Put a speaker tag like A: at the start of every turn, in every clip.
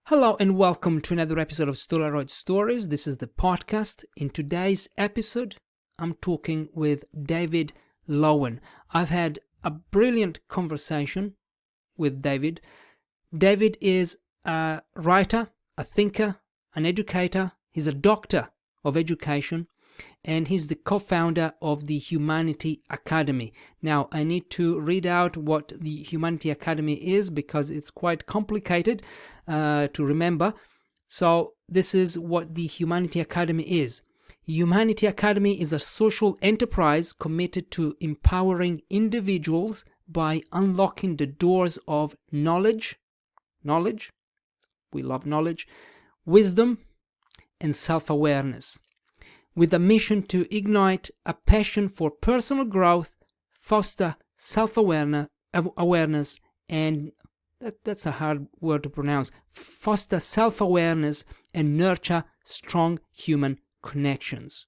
A: Hello and welcome to another episode of Stolaroid Stories. This is the podcast. In today's episode, I'm talking with David Loewen. I've had a brilliant conversation with David. David is a writer, a thinker, an educator. He's a doctor of education, and he's the co-founder of the Humanity Academy. Now, I need to read out what the Humanity Academy is because it's quite complicated to remember. So this is what the Humanity Academy is. Humanity Academy is a social enterprise committed to empowering individuals by unlocking the doors of knowledge, we love knowledge, wisdom, and self-awareness, with a mission to ignite a passion for personal growth, foster self-awareness, and that's a hard word to pronounce, foster self-awareness and nurture strong human connections.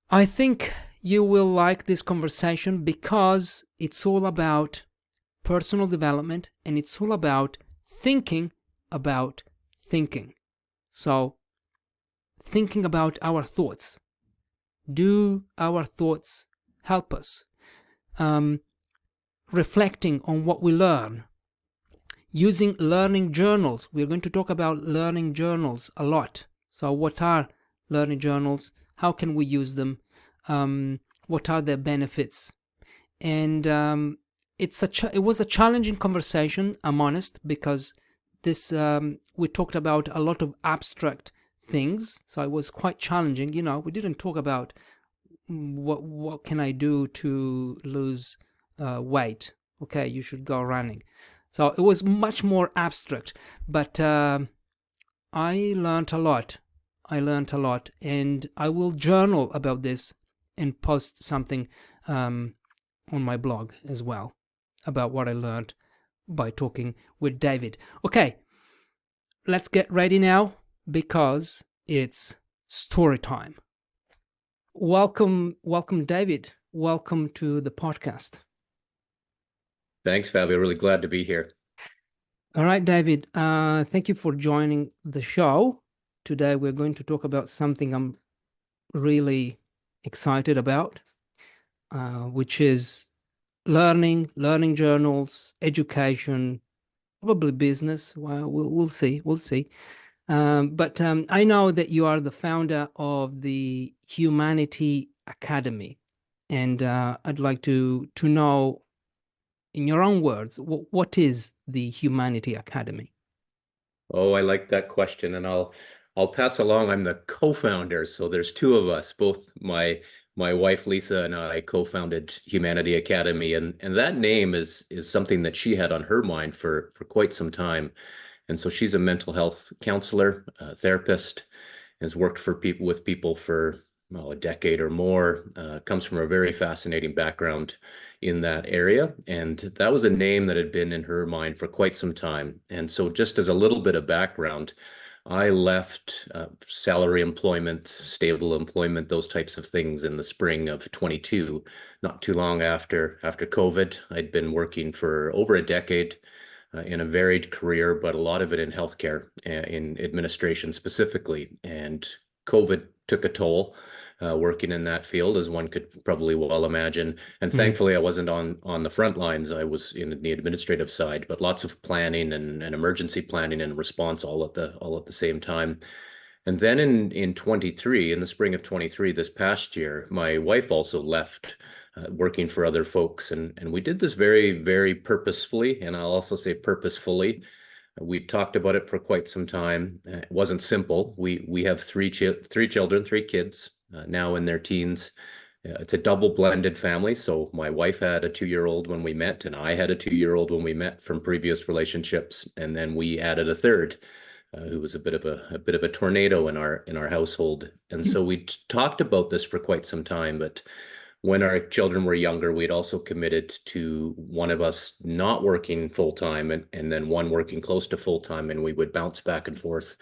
A: I think you will like this conversation because it's all about personal development and it's all about thinking about thinking. So, thinking about our thoughts. Do our thoughts help us? Reflecting on what we learn. Using learning journals. We're going to talk about learning journals a lot. So what are learning journals? How can we use them? What are their benefits? And it was a challenging conversation, I'm honest, because this we talked about a lot of abstract things, so it was quite challenging. We didn't talk about what can I do to lose weight. Okay, you should go running. So it was much more abstract, but I learned a lot. And I will journal about this and post something on my blog as well about what I learned by talking with David. Okay, let's get ready now, because it's story time. Welcome, David. Welcome to the podcast.
B: Thanks, Fabio. Really glad to be here.
A: All right, David. Thank you for joining the show. Today we're going to talk about something I'm really excited about, which is learning journals, education, probably business. Well, we'll see. But I know that you are the founder of the Humanity Academy, and I'd like to know, in your own words, what is the Humanity Academy?
B: Oh, I like that question, and I'll pass along. I'm the co-founder, so there's two of us. Both my wife Lisa and I co-founded Humanity Academy, and that name is something that she had on her mind for quite some time. And so she's a mental health counselor, therapist, has worked with people for a decade or more, comes from a very fascinating background in that area. And that was a name that had been in her mind for quite some time. And so just as a little bit of background, I left salary employment, stable employment, those types of things in the spring of 22, not too long after COVID. I'd been working for over a decade in a varied career, but a lot of it in healthcare, in administration specifically. And COVID took a toll working in that field, as one could probably well imagine. And thankfully, I wasn't on the front lines. I was in the administrative side, but lots of planning and emergency planning and response all at the same time. And then in 23, in the spring of 23, this past year, my wife also left working for other folks. And we did this very, very purposefully, and I'll also say purposefully. We talked about it for quite some time. It wasn't simple. We have three children, three kids, now in their teens. It's a double blended family. So my wife had a 2-year-old when we met, and I had a 2-year-old when we met from previous relationships. And then we added a third, who was a bit of a tornado in our household. And so we talked about this for quite some time, but when our children were younger, we'd also committed to one of us not working full time and then one working close to full time, and we would bounce back and forth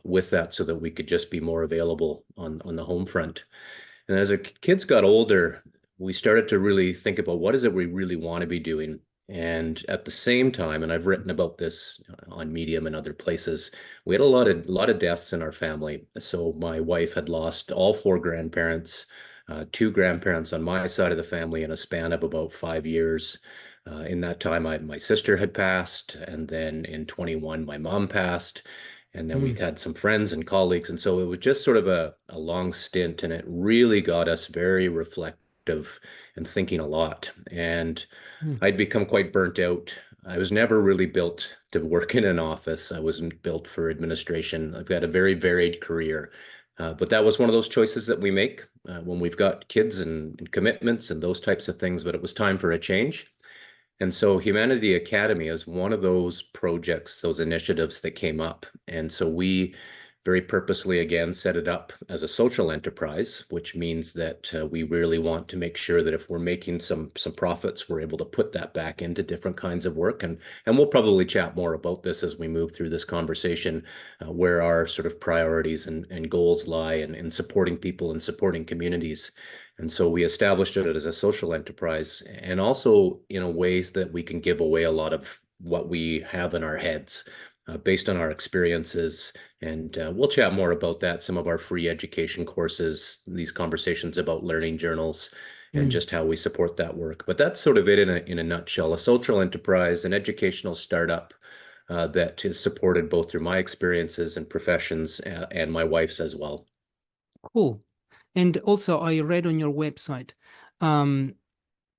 B: with that so that we could just be more available on the home front. And as our kids got older, we started to really think about what is it we really want to be doing. And at the same time, and I've written about this on Medium and other places, we had a lot of deaths in our family. So my wife had lost all four grandparents, two grandparents on my side of the family in a span of about 5 years. In that time, my sister had passed, and then in 21, my mom passed, and then we'd
A: Mm,
B: had some friends and colleagues, and so it was just sort of a long stint, and it really got us very reflective and thinking a lot. And
A: mm,
B: I'd become quite burnt out. I was never really built to work in an office. I wasn't built for administration. I've got a very varied career. But that was one of those choices that we make when we've got kids and commitments and those types of things. But it was time for a change. And so Humanity Academy is one of those projects, those initiatives that came up. And so we very purposely again set it up as a social enterprise, which means that we really want to make sure that if we're making some profits, we're able to put that back into different kinds of work. And we'll probably chat more about this as we move through this conversation, where our sort of priorities and goals lie in supporting people and supporting communities. And so we established it as a social enterprise and also ways that we can give away a lot of what we have in our heads based on our experiences. And we'll chat more about that, some of our free education courses, these conversations about learning journals, and
A: mm.
B: just how we support that work. But that's sort of it in a nutshell, a social enterprise, an educational startup that is supported both through my experiences and professions and my wife's as well.
A: Cool. And also, I read on your website um,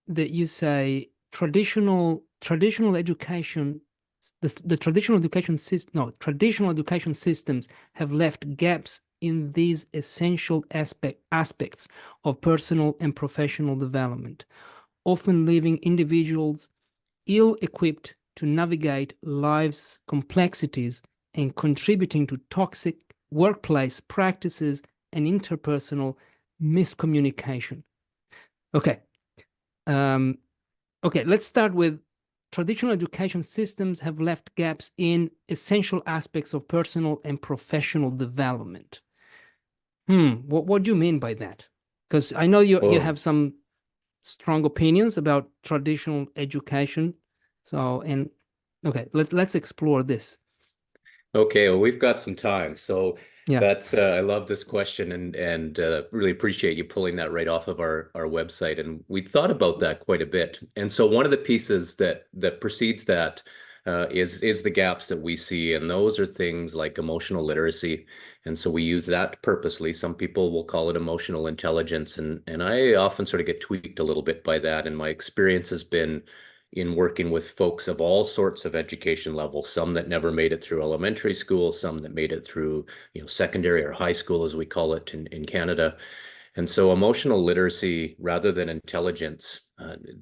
A: that you say traditional education, the traditional education system, no, traditional education systems have left gaps in these essential aspects of personal and professional development, often leaving individuals ill-equipped to navigate life's complexities and contributing to toxic workplace practices and interpersonal miscommunication. Okay. Um, okay, let's start with traditional education systems have left gaps in essential aspects of personal and professional development. What do you mean by that? Because I know you
B: Oh,
A: have some strong opinions about traditional education. So, and okay, let's explore this.
B: okay, well, we've got some time. So
A: Yeah.
B: that's I love this question and really appreciate you pulling that right off of our website. And we thought about that quite a bit. And so one of the pieces that precedes that is the gaps that we see, and those are things like emotional literacy. And so we use that purposely. Some people will call it emotional intelligence, and I often sort of get tweaked a little bit by that. And my experience has been in working with folks of all sorts of education levels, some that never made it through elementary school, some that made it through, secondary or high school, as we call it in Canada. And so emotional literacy, rather than intelligence,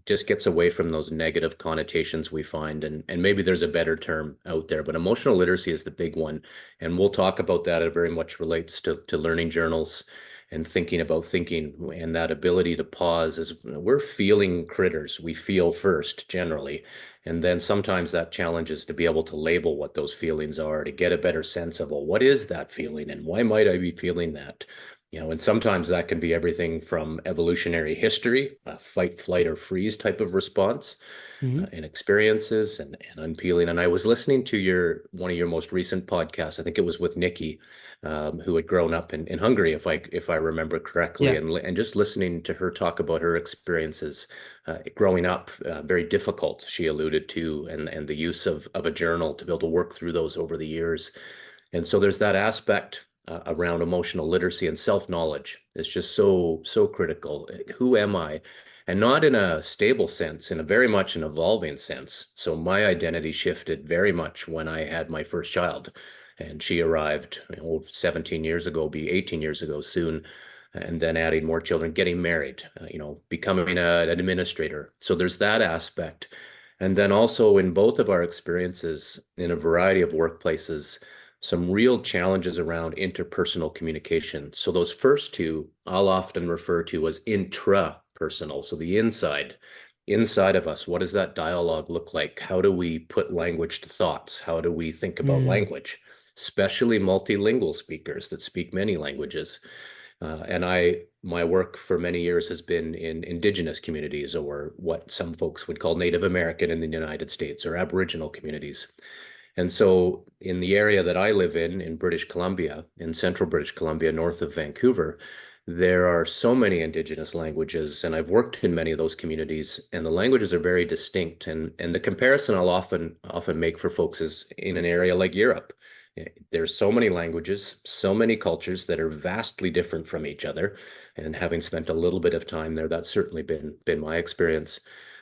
B: just gets away from those negative connotations we find. And maybe there's a better term out there, but emotional literacy is the big one. And we'll talk about that. It very much relates to learning journals and thinking about thinking, and that ability to pause. Is we're feeling critters. We feel first generally. And then sometimes that challenge is to be able to label what those feelings are, to get a better sense of, well, what is that feeling and why might I be feeling that? And sometimes that can be everything from evolutionary history, a fight, flight, or freeze type of response,
A: Mhm.
B: and experiences and unpeeling. And I was listening to one of your most recent podcasts. I think it was with Nikki, who had grown up in Hungary, if I remember correctly,
A: Yeah.
B: and just listening to her talk about her experiences growing up, very difficult, she alluded to, and the use of a journal to be able to work through those over the years. And so there's that aspect around emotional literacy, and self-knowledge is just so critical. Who am I? And not in a stable sense, in a very much an evolving sense. So my identity shifted very much when I had my first child, and she arrived 17 years ago, be 18 years ago soon, and then adding more children, getting married, becoming an administrator. So there's that aspect. And then also in both of our experiences in a variety of workplaces, some real challenges around interpersonal communication. So those first two I'll often refer to as intrapersonal. So the inside of us, what does that dialogue look like? How do we put language to thoughts? How do we think about
A: Mm,
B: language? Especially multilingual speakers that speak many languages. And my work for many years has been in indigenous communities, or what some folks would call Native American in the United States, or Aboriginal communities. And so in the area that I live in British Columbia, in central British Columbia, north of Vancouver, there are so many indigenous languages, and I've worked in many of those communities, and the languages are very distinct. And the comparison I'll often make for folks is in an area like Europe. There's so many languages, so many cultures that are vastly different from each other. And having spent a little bit of time there, that's certainly been my experience.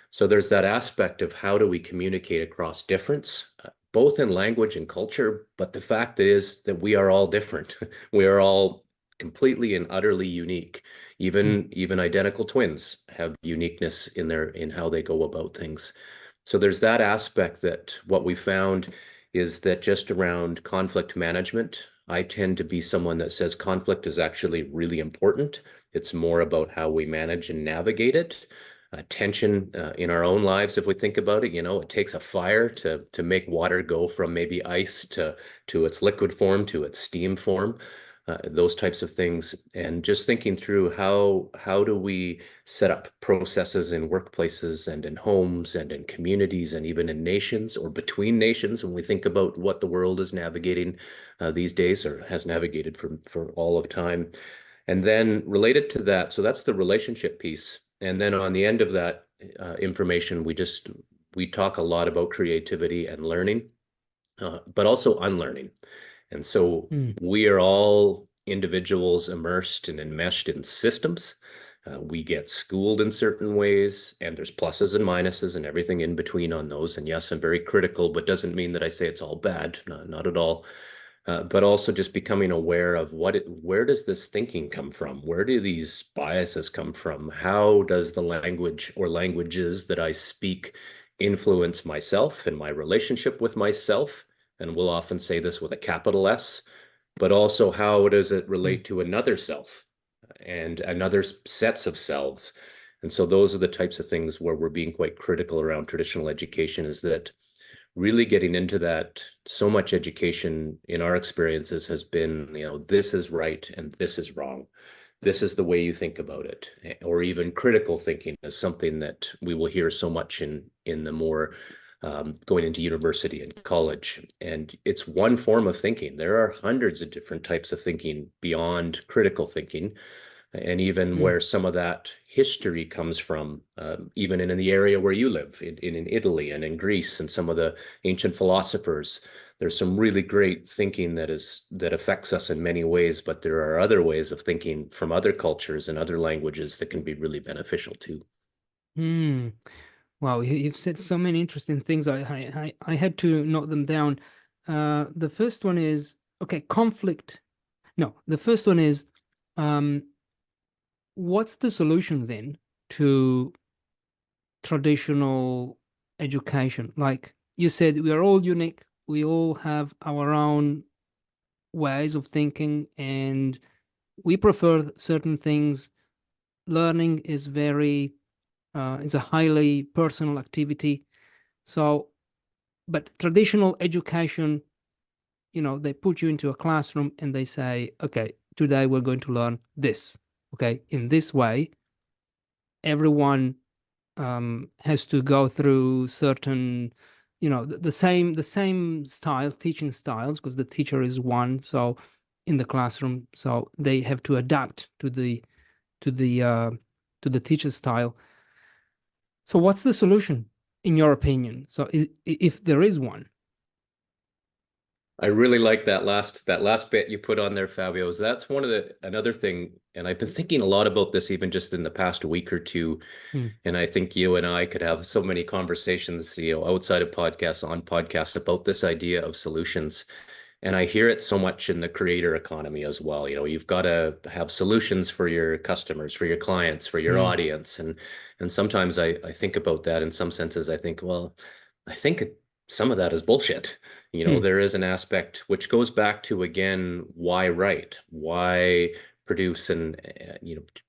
B: So there's that aspect of how do we communicate across difference, both in language and culture, but the fact is that we are all different. We are all completely and utterly unique.
A: Mm.
B: Even identical twins have uniqueness in how they go about things. So there's that aspect that what we found is that just around conflict management, I tend to be someone that says conflict is actually really important. It's more about how we manage and navigate it. Tension in our own lives, if we think about it, it takes a fire to make water go from maybe ice to its liquid form to its steam form. Those types of things, and just thinking through how do we set up processes in workplaces and in homes and in communities and even in nations or between nations when we think about what the world is navigating these days, or has navigated for all of time. And then related to that, so that's the relationship piece. And then on the end of that information, we talk a lot about creativity and learning, but also unlearning. And so
A: Mm.
B: we are all individuals immersed and enmeshed in systems. We get schooled in certain ways, and there's pluses and minuses and everything in between on those. And yes, I'm very critical, but doesn't mean that I say it's all bad, not at all. But also just becoming aware of where does this thinking come from? Where do these biases come from? How does the language or languages that I speak influence myself and my relationship with myself? And we'll often say this with a capital S, but also how does it
A: Mm.
B: relate to another self and another sets of selves? And so those are the types of things where we're being quite critical around traditional education, is that really getting into that. So much education in our experiences has been, this is right and this is wrong. This is the way you think about it. Or even critical thinking is something that we will hear so much in the more going into university and college. And it's one form of thinking. There are hundreds of different types of thinking beyond critical thinking, and even
A: Mm.
B: where some of that history comes from, even in the area where you live, in Italy and in Greece, and some of the ancient philosophers. There's some really great thinking that affects us in many ways, but there are other ways of thinking from other cultures and other languages that can be really beneficial too.
A: Mm. Wow, you've said so many interesting things. I had to note them down. The first one is, okay, conflict. No, the first one is, um, what's the solution then to traditional education? Like you said, we are all unique. We all have our own ways of thinking, and we prefer certain things. Learning is a highly personal activity. So, but traditional education, they put you into a classroom and they say, okay, today we're going to learn this. Okay, in this way, everyone has to go through certain, the same styles, teaching styles, because the teacher is one. So in the classroom, so they have to adapt to the uh, to the teacher's style. So what's the solution in your opinion? So if there is one.
B: I really like that last bit you put on there, Fabio. That's another thing, and I've been thinking a lot about this even just in the past week or two.
A: Hmm.
B: And I think you and I could have so many conversations, outside of podcasts, on podcasts, about this idea of solutions. And I hear it so much in the creator economy as well. You've got to have solutions for your customers, for your clients, for your
A: Hmm.
B: audience. And sometimes I think about that in some senses. I think, well, I think some of that is bullshit.
A: Hmm.
B: There is an aspect which goes back to, again, why write? Why produce and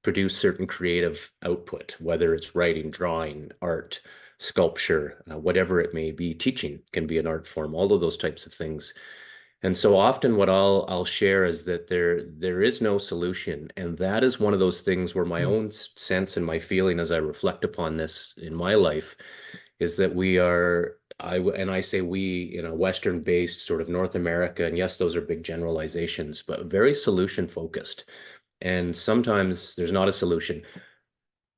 B: produce certain creative output, whether it's writing, drawing, art, sculpture, whatever it may be. Teaching can be an art form, all of those types of things. And so often what I'll share is that there is no solution. And that is one of those things where my
A: Mm.
B: own sense and my feeling as I reflect upon this in my life is that we are, and I say we in a Western-based sort of North America, and yes, those are big generalizations, but very solution focused. And sometimes there's not a solution.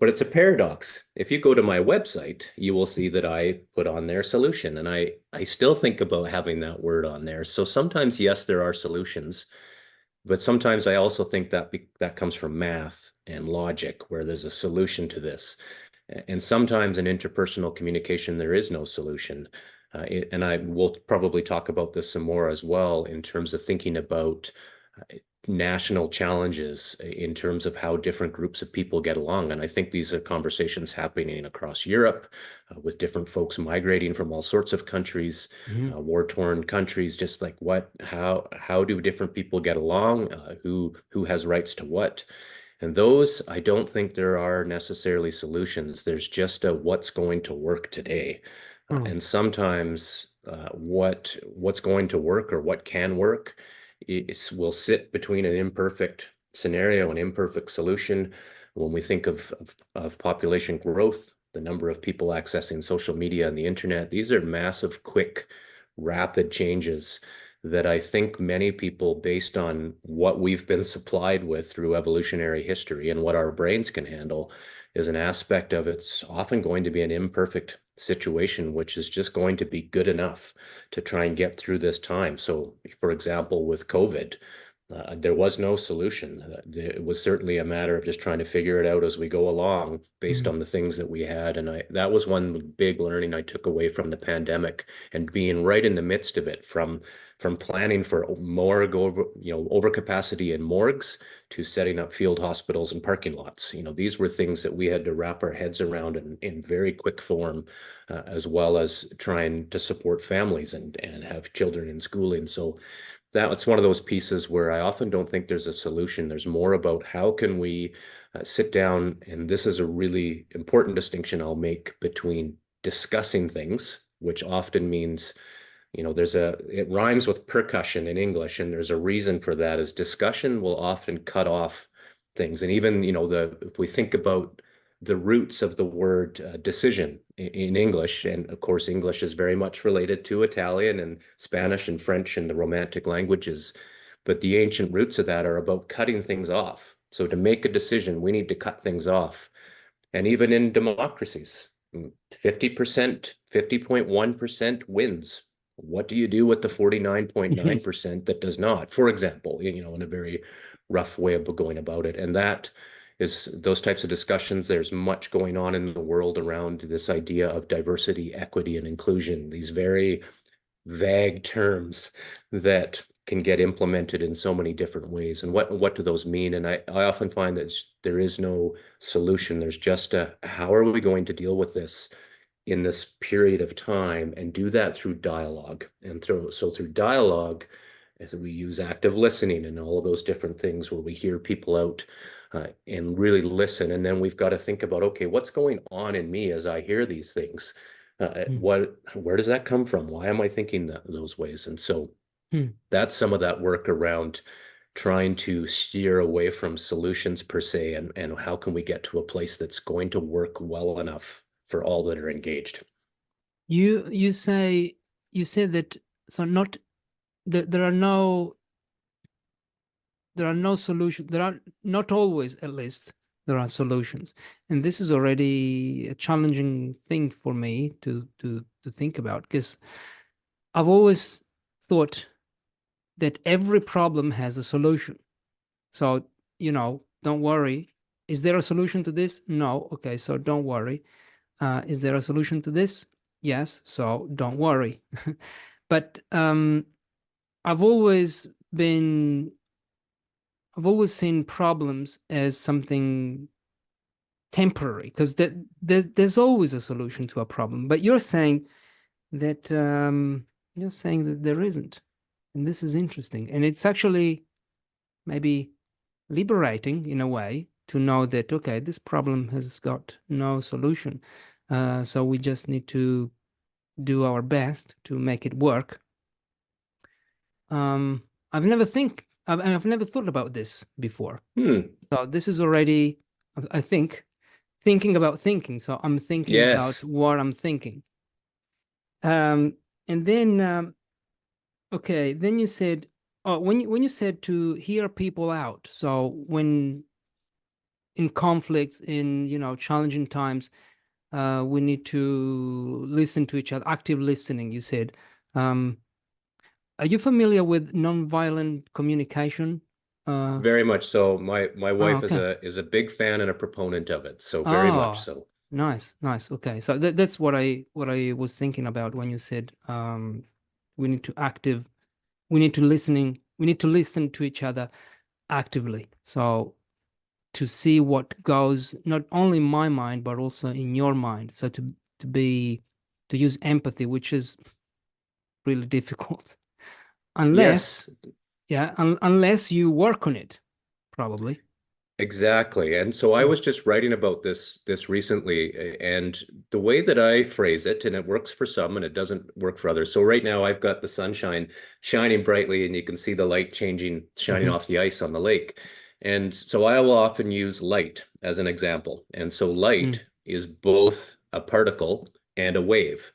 B: But it's a paradox. If you go to my website, you will see that I put on there solution. And I still think about having that word on there. So sometimes, yes, there are solutions, but sometimes I also think that that comes from math and logic, where there's a solution to this. And sometimes in interpersonal communication, there is no solution. And I will probably talk about this some more as well in terms of thinking about national challenges in terms of how different groups of people get along. And I think these are conversations happening across Europe with different folks migrating from all sorts of countries,
A: Mhm.
B: war-torn countries, just like how do different people get along? Who has rights to what? And those, I don't think there are necessarily solutions. There's just a what's going to work today.
A: Oh.
B: And sometimes what's going to work or what can work will sit between an imperfect scenario, an imperfect solution. When we think of population growth, the number of people accessing social media and the internet, these are massive, quick, rapid changes that I think many people, based on what we've been supplied with through evolutionary history and what our brains can handle, is an aspect of it's often going to be an imperfect situation, which is just going to be good enough to try and get through this time. So, for example, with COVID, there was no solution. It was certainly a matter of just trying to figure it out as we go along based
A: Mm.
B: on the things that we had. And that was one big learning I took away from the pandemic and being right in the midst of it from planning for morgue overcapacity in morgues to setting up field hospitals and parking lots. These were things that we had to wrap our heads around in very quick form, as well as trying to support families and have children in schooling. So that's one of those pieces where I often don't think there's a solution. There's more about how can we sit down, and this is a really important distinction I'll make between discussing things, which often means, it rhymes with percussion in English, and there's a reason for that, is discussion will often cut off things. And even, if we think about the roots of the word decision in English, and of course, English is very much related to Italian and Spanish and French and the Romantic languages, but the ancient roots of that are about cutting things off. So to make a decision, we need to cut things off. And even in democracies, 50%, 50.1% wins. What do you do with the 49.9% that does not? For example, in a very rough way of going about it. And that is those types of discussions. There's much going on in the world around this idea of diversity, equity, and inclusion, these very vague terms that can get implemented in so many different ways. And what do those mean? And I often find that there is no solution. There's just how are we going to deal with this in this period of time, and do that through dialogue. And through dialogue, as we use active listening and all of those different things where we hear people out and really listen. And then we've got to think about, okay, what's going on in me as I hear these things?
A: Mm.
B: Where does that come from? Why am I thinking those ways? And so
A: Mm.
B: that's some of that work around trying to steer away from solutions per se, and how can we get to a place that's going to work well enough for all that are engaged.
A: You say that, so not there are no solutions. There are not always, at least, there are solutions, and this is already a challenging thing for me to think about, because I've always thought that every problem has a solution. So, don't worry. Is there a solution to this? No. Okay, so don't worry. Is there a solution to this? Yes. So don't worry. But I've always been, I've always seen problems as something temporary, because there's always a solution to a problem. But you're saying that there isn't, and this is interesting, and it's actually maybe liberating in a way to know that, okay, this problem has got no solution, so we just need to do our best to make it work. I've never thought about this before.
B: Hmm.
A: So this is already, I think, thinking about thinking. So I'm thinking about
B: Yes.
A: what I'm thinking. Um, and then okay, then you said, oh, when you said to hear people out. So when in conflicts, in challenging times, we need to listen to each other. Active listening, you said. Um, are you familiar with nonviolent communication? Uh,
B: Very much so. My
A: oh,
B: wife
A: okay.
B: is a big fan and a proponent of it. So very much
A: Oh,
B: so.
A: nice, nice. Okay, so that's what I was thinking about when you said we need to active, we need to listen to each other actively. So to see what goes not only in my mind but also in your mind. So to be to use empathy, which is really difficult, unless
B: Yes,
A: unless you work on it, probably.
B: exactly. And so I
A: Mm,
B: was just writing about this recently, and the way that I phrase it, and it works for some and it doesn't work for others. So right now I've got the sunshine shining brightly, and you can see the light changing, shining
A: mhm,
B: off the ice on the lake. And so I will often use light as an example. And so light
A: mm,
B: is both a particle and a wave.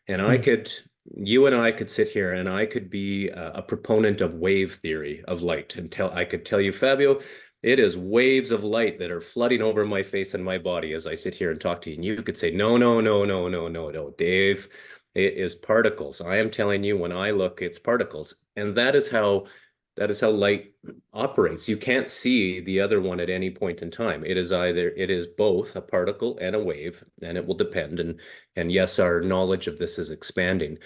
B: And
A: mm,
B: you and I could sit here and I could be a proponent of wave theory of light and I could tell you, Fabio, it is waves of light that are flooding over my face and my body as I sit here and talk to you. And you could say, no, no, no, no, no, no, no, Dave, it is particles. I am telling you, when I look, it's particles. And that is how light operates. You can't see the other one at any point in time. It is both a particle and a wave, and it will depend. And yes, our knowledge of this is expanding.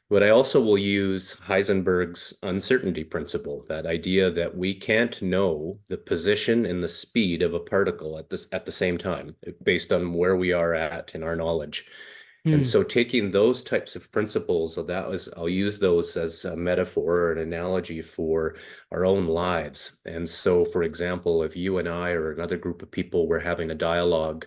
B: But I also will use Heisenberg's uncertainty principle, that idea that we can't know the position and the speed of a particle at the same time, based on where we are at in our knowledge. And
A: mm,
B: so taking those types of principles, so I'll use those as a metaphor or an analogy for our own lives. And so, for example, if you and I or another group of people were having a dialogue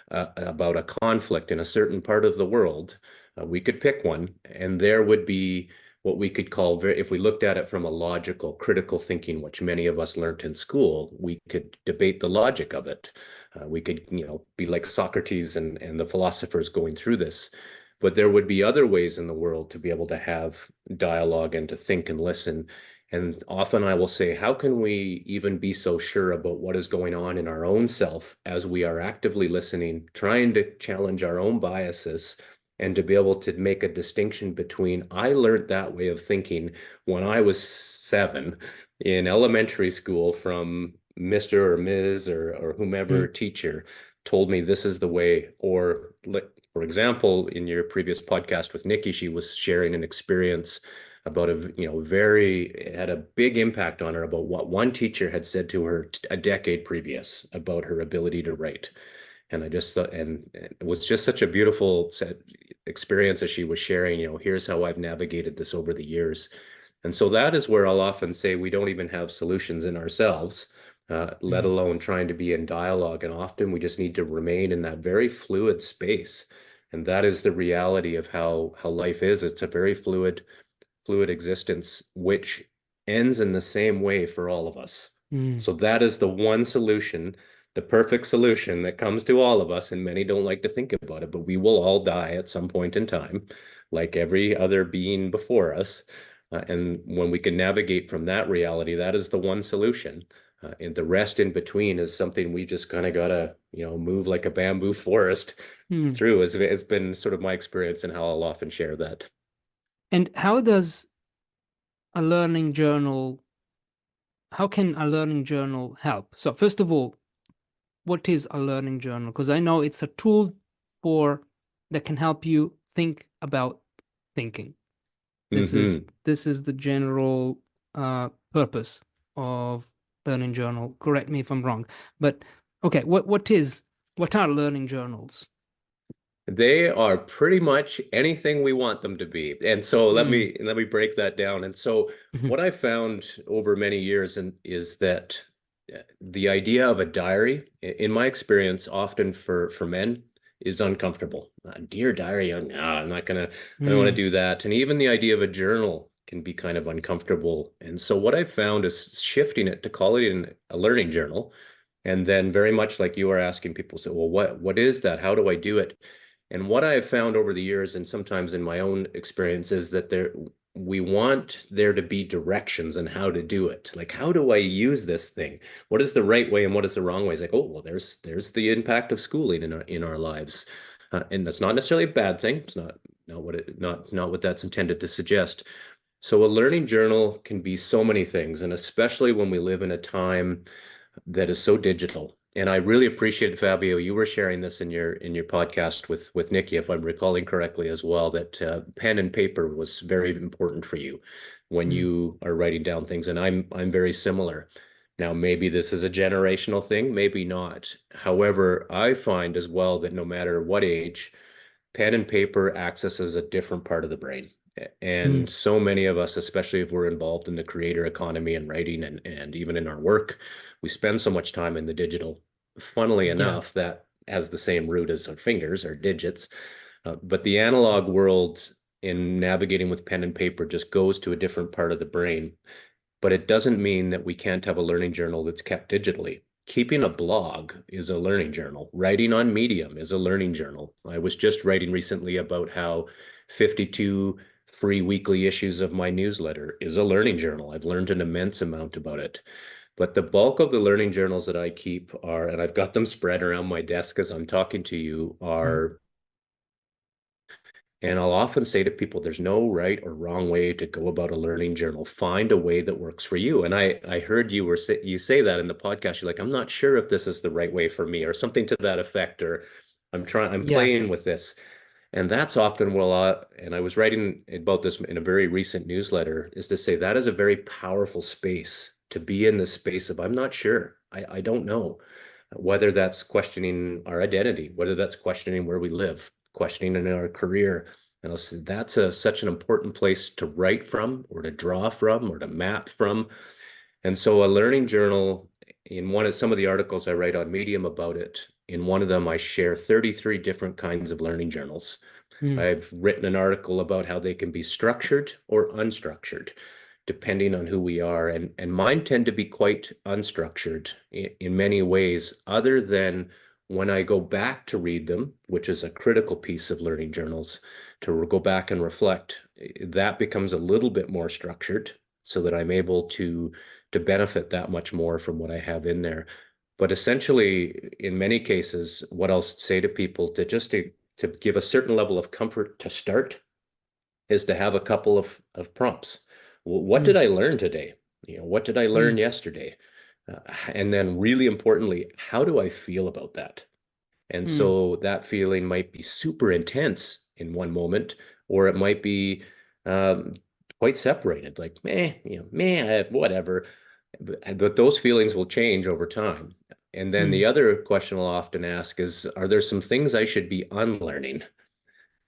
B: about a conflict in a certain part of the world, we could pick one, and there would be what we could call, if we looked at it from a logical, critical thinking, which many of us learned in school, we could debate the logic of it. We could, be like Socrates and the philosophers going through this. But there would be other ways in the world to be able to have dialogue and to think and listen. And often I will say, how can we even be so sure about what is going on in our own self as we are actively listening, trying to challenge our own biases and to be able to make a distinction between, I learned that way of thinking when I was 7 in elementary school from Mr. or Ms. or whomever
A: mm,
B: teacher told me this is the way. Or, for example, in your previous podcast with Nikki, she was sharing an experience about it had a big impact on her about what one teacher had said to her a decade previous about her ability to write. And I just thought, and it was just such a beautiful experience as she was sharing, here's how I've navigated this over the years. And so that is where I'll often say we don't even have solutions in ourselves, let
A: mm,
B: alone trying to be in dialogue. And often we just need to remain in that very fluid space. And that is the reality of how life is. It's a very fluid existence, which ends in the same way for all of us.
A: mm,
B: So that is the one solution, the perfect solution that comes to all of us. And many don't like to think about it, but we will all die at some point in time, like every other being before us. And when we can navigate from that reality, that is the one solution. And the rest in between is something we just kind of gotta, move like a bamboo forest
A: mm.
B: through. It's been sort of my experience and how I'll often share that.
A: And a learning journal how can a learning journal help? So first of all, what is a learning journal? Because I know it's a tool for that can help you think about thinking. This is
B: Hmm.
A: this is the general purpose of learning journal. Correct me if I'm wrong. But okay, what are learning journals?
B: They are pretty much anything we want them to be. And so let
A: Mm,
B: me let me break that down. And so
A: mhm,
B: what I found over many years is that the idea of a diary, in my experience, often for men, is uncomfortable. Dear diary, no, I'm not gonna, I don't want to
A: mm,
B: do that. And even the idea of a journal can be kind of uncomfortable. And so what I've found is shifting it to call it a learning journal. And then very much like you are asking people, say, well, what is that? How do I do it? And what I've found over the years, and sometimes in my own experience, is that we want there to be directions on how to do it. Like, how do I use this thing? What is the right way and what is the wrong way? It's like, oh, well, there's the impact of schooling in our lives. And that's not necessarily a bad thing. It's not what that's intended to suggest. So a learning journal can be so many things, and especially when we live in a time that is so digital. And I really appreciate, Fabio, you were sharing this in your podcast with Nikki, if I'm recalling correctly as well, that pen and paper was very important for you when you are writing down things. And I'm very similar. Now, maybe this is a generational thing, maybe not. However, I find as well that no matter what age, pen and paper accesses a different part of the brain. And so many of us, especially if we're involved in the creator economy and writing and even in our work, we spend so much time in the digital. Funnily
A: Yeah.
B: enough, that has the same root as our fingers, our digits. But the analog world in navigating with pen and paper just goes to a different part of the brain. But it doesn't mean that we can't have a learning journal that's kept digitally. Keeping a blog is a learning journal. Writing on Medium is a learning journal. I was just writing recently about how 52 free weekly issues of my newsletter is a learning journal. I've learned an immense amount about it. But the bulk of the learning journals that I keep are, and I've got them spread around my desk as I'm talking to you, are, and I'll often say to people, there's no right or wrong way to go about a learning journal. Find a way that works for you. And I heard you say that in the podcast. You're like, I'm not sure if this is the right way for me, or something to that effect, or I'm
A: Yeah.
B: playing with this. And that's often and I was writing about this in a very recent newsletter, is to say that is a very powerful space to be in, this space of, I'm not sure. I don't know. Whether that's questioning our identity, whether that's questioning where we live, questioning in our career. And I'll say that's such an important place to write from, or to draw from, or to map from. And so a learning journal, in some of the articles I write on Medium about it, in one of them, I share 33 different kinds of learning journals. I've written an article about how they can be structured or unstructured, depending on who we are. And mine tend to be quite unstructured in many ways, other than when I go back to read them, which is a critical piece of learning journals, to go back and reflect, that becomes a little bit more structured so that I'm able to benefit that much more from what I have in there. But essentially, in many cases, what I'll say to people, to give a certain level of comfort to start, is to have a couple of prompts. What did I learn today? What did I learn yesterday? And then really importantly, how do I feel about that? And so that feeling might be super intense in one moment, or it might be um, quite separated, like whatever. But those feelings will change over time. And then the other question I'll often ask is, are there some things I should be unlearning?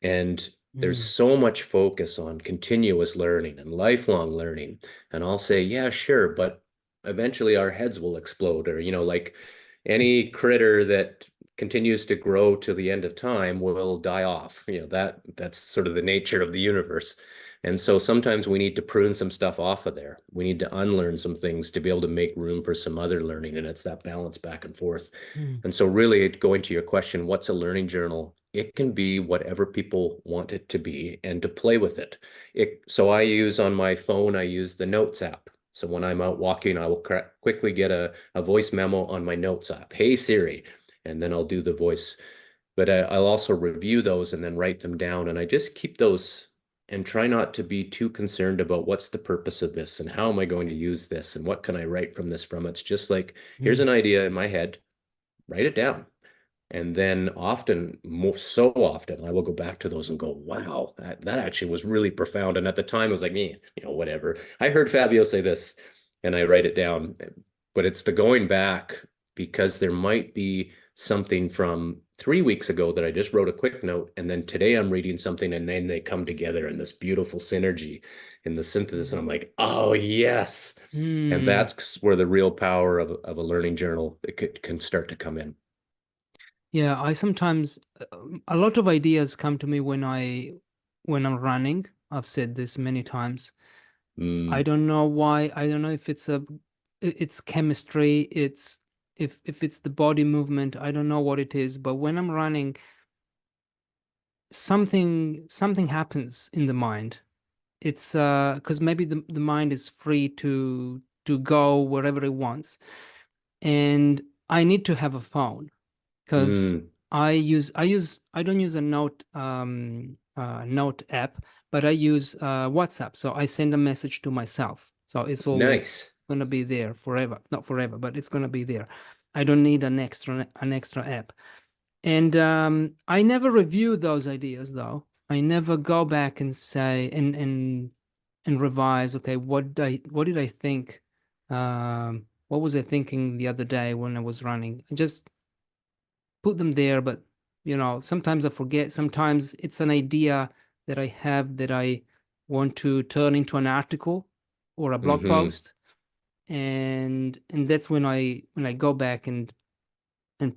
B: And there's so much focus on continuous learning and lifelong learning. And I'll say, yeah, sure, but eventually our heads will explode, or, like any critter that continues to grow to the end of time will die off. That's sort of the nature of the universe. And so sometimes we need to prune some stuff off of there. We need to unlearn some things to be able to make room for some other learning. And it's that balance back and forth. And so really going to your question, what's a learning journal? It can be whatever people want it to be, and to play with it. So I use on my phone, I use the Notes app. So when I'm out walking, I will quickly get a voice memo on my Notes app. Hey Siri, and then I'll do the voice. But I'll also review those and then write them down. And I just keep those and try not to be too concerned about what's the purpose of this and how am I going to use this and what can I write from this from. It's just like, here's an idea in my head, write it down. And then so often, I will go back to those and go, wow, that actually was really profound. And at the time, I was like, whatever. I heard Fabio say this, and I write it down. But it's the going back, because there might be something from 3 weeks ago that I just wrote a quick note. And then today I'm reading something, and then they come together in this beautiful synergy in the synthesis. And I'm like, oh, yes. And that's where the real power of a learning journal can start to come in.
A: Yeah, I sometimes a lot of ideas come to me when I'm running. I've said this many times. I
B: Mm,
A: don't know why. I don't know if it's chemistry, it's if it's the body movement. I don't know what it is, but when I'm running, something happens in the mind. It's because maybe the mind is free to go wherever it wants. And I need to have a phone because
B: mm,
A: I don't use a note app, but I use WhatsApp. So I send a message to myself. So it's always
B: nice.
A: gonna be there forever. Not forever, but it's gonna be there. I don't need an extra app. And I never review those ideas though. I never go back and say and revise, okay, what did I think? What was I thinking the other day when I was running? I just put them there, but sometimes I forget. Sometimes it's an idea that I have that I want to turn into an article or a blog
B: Hmm.
A: post, and that's when I go back and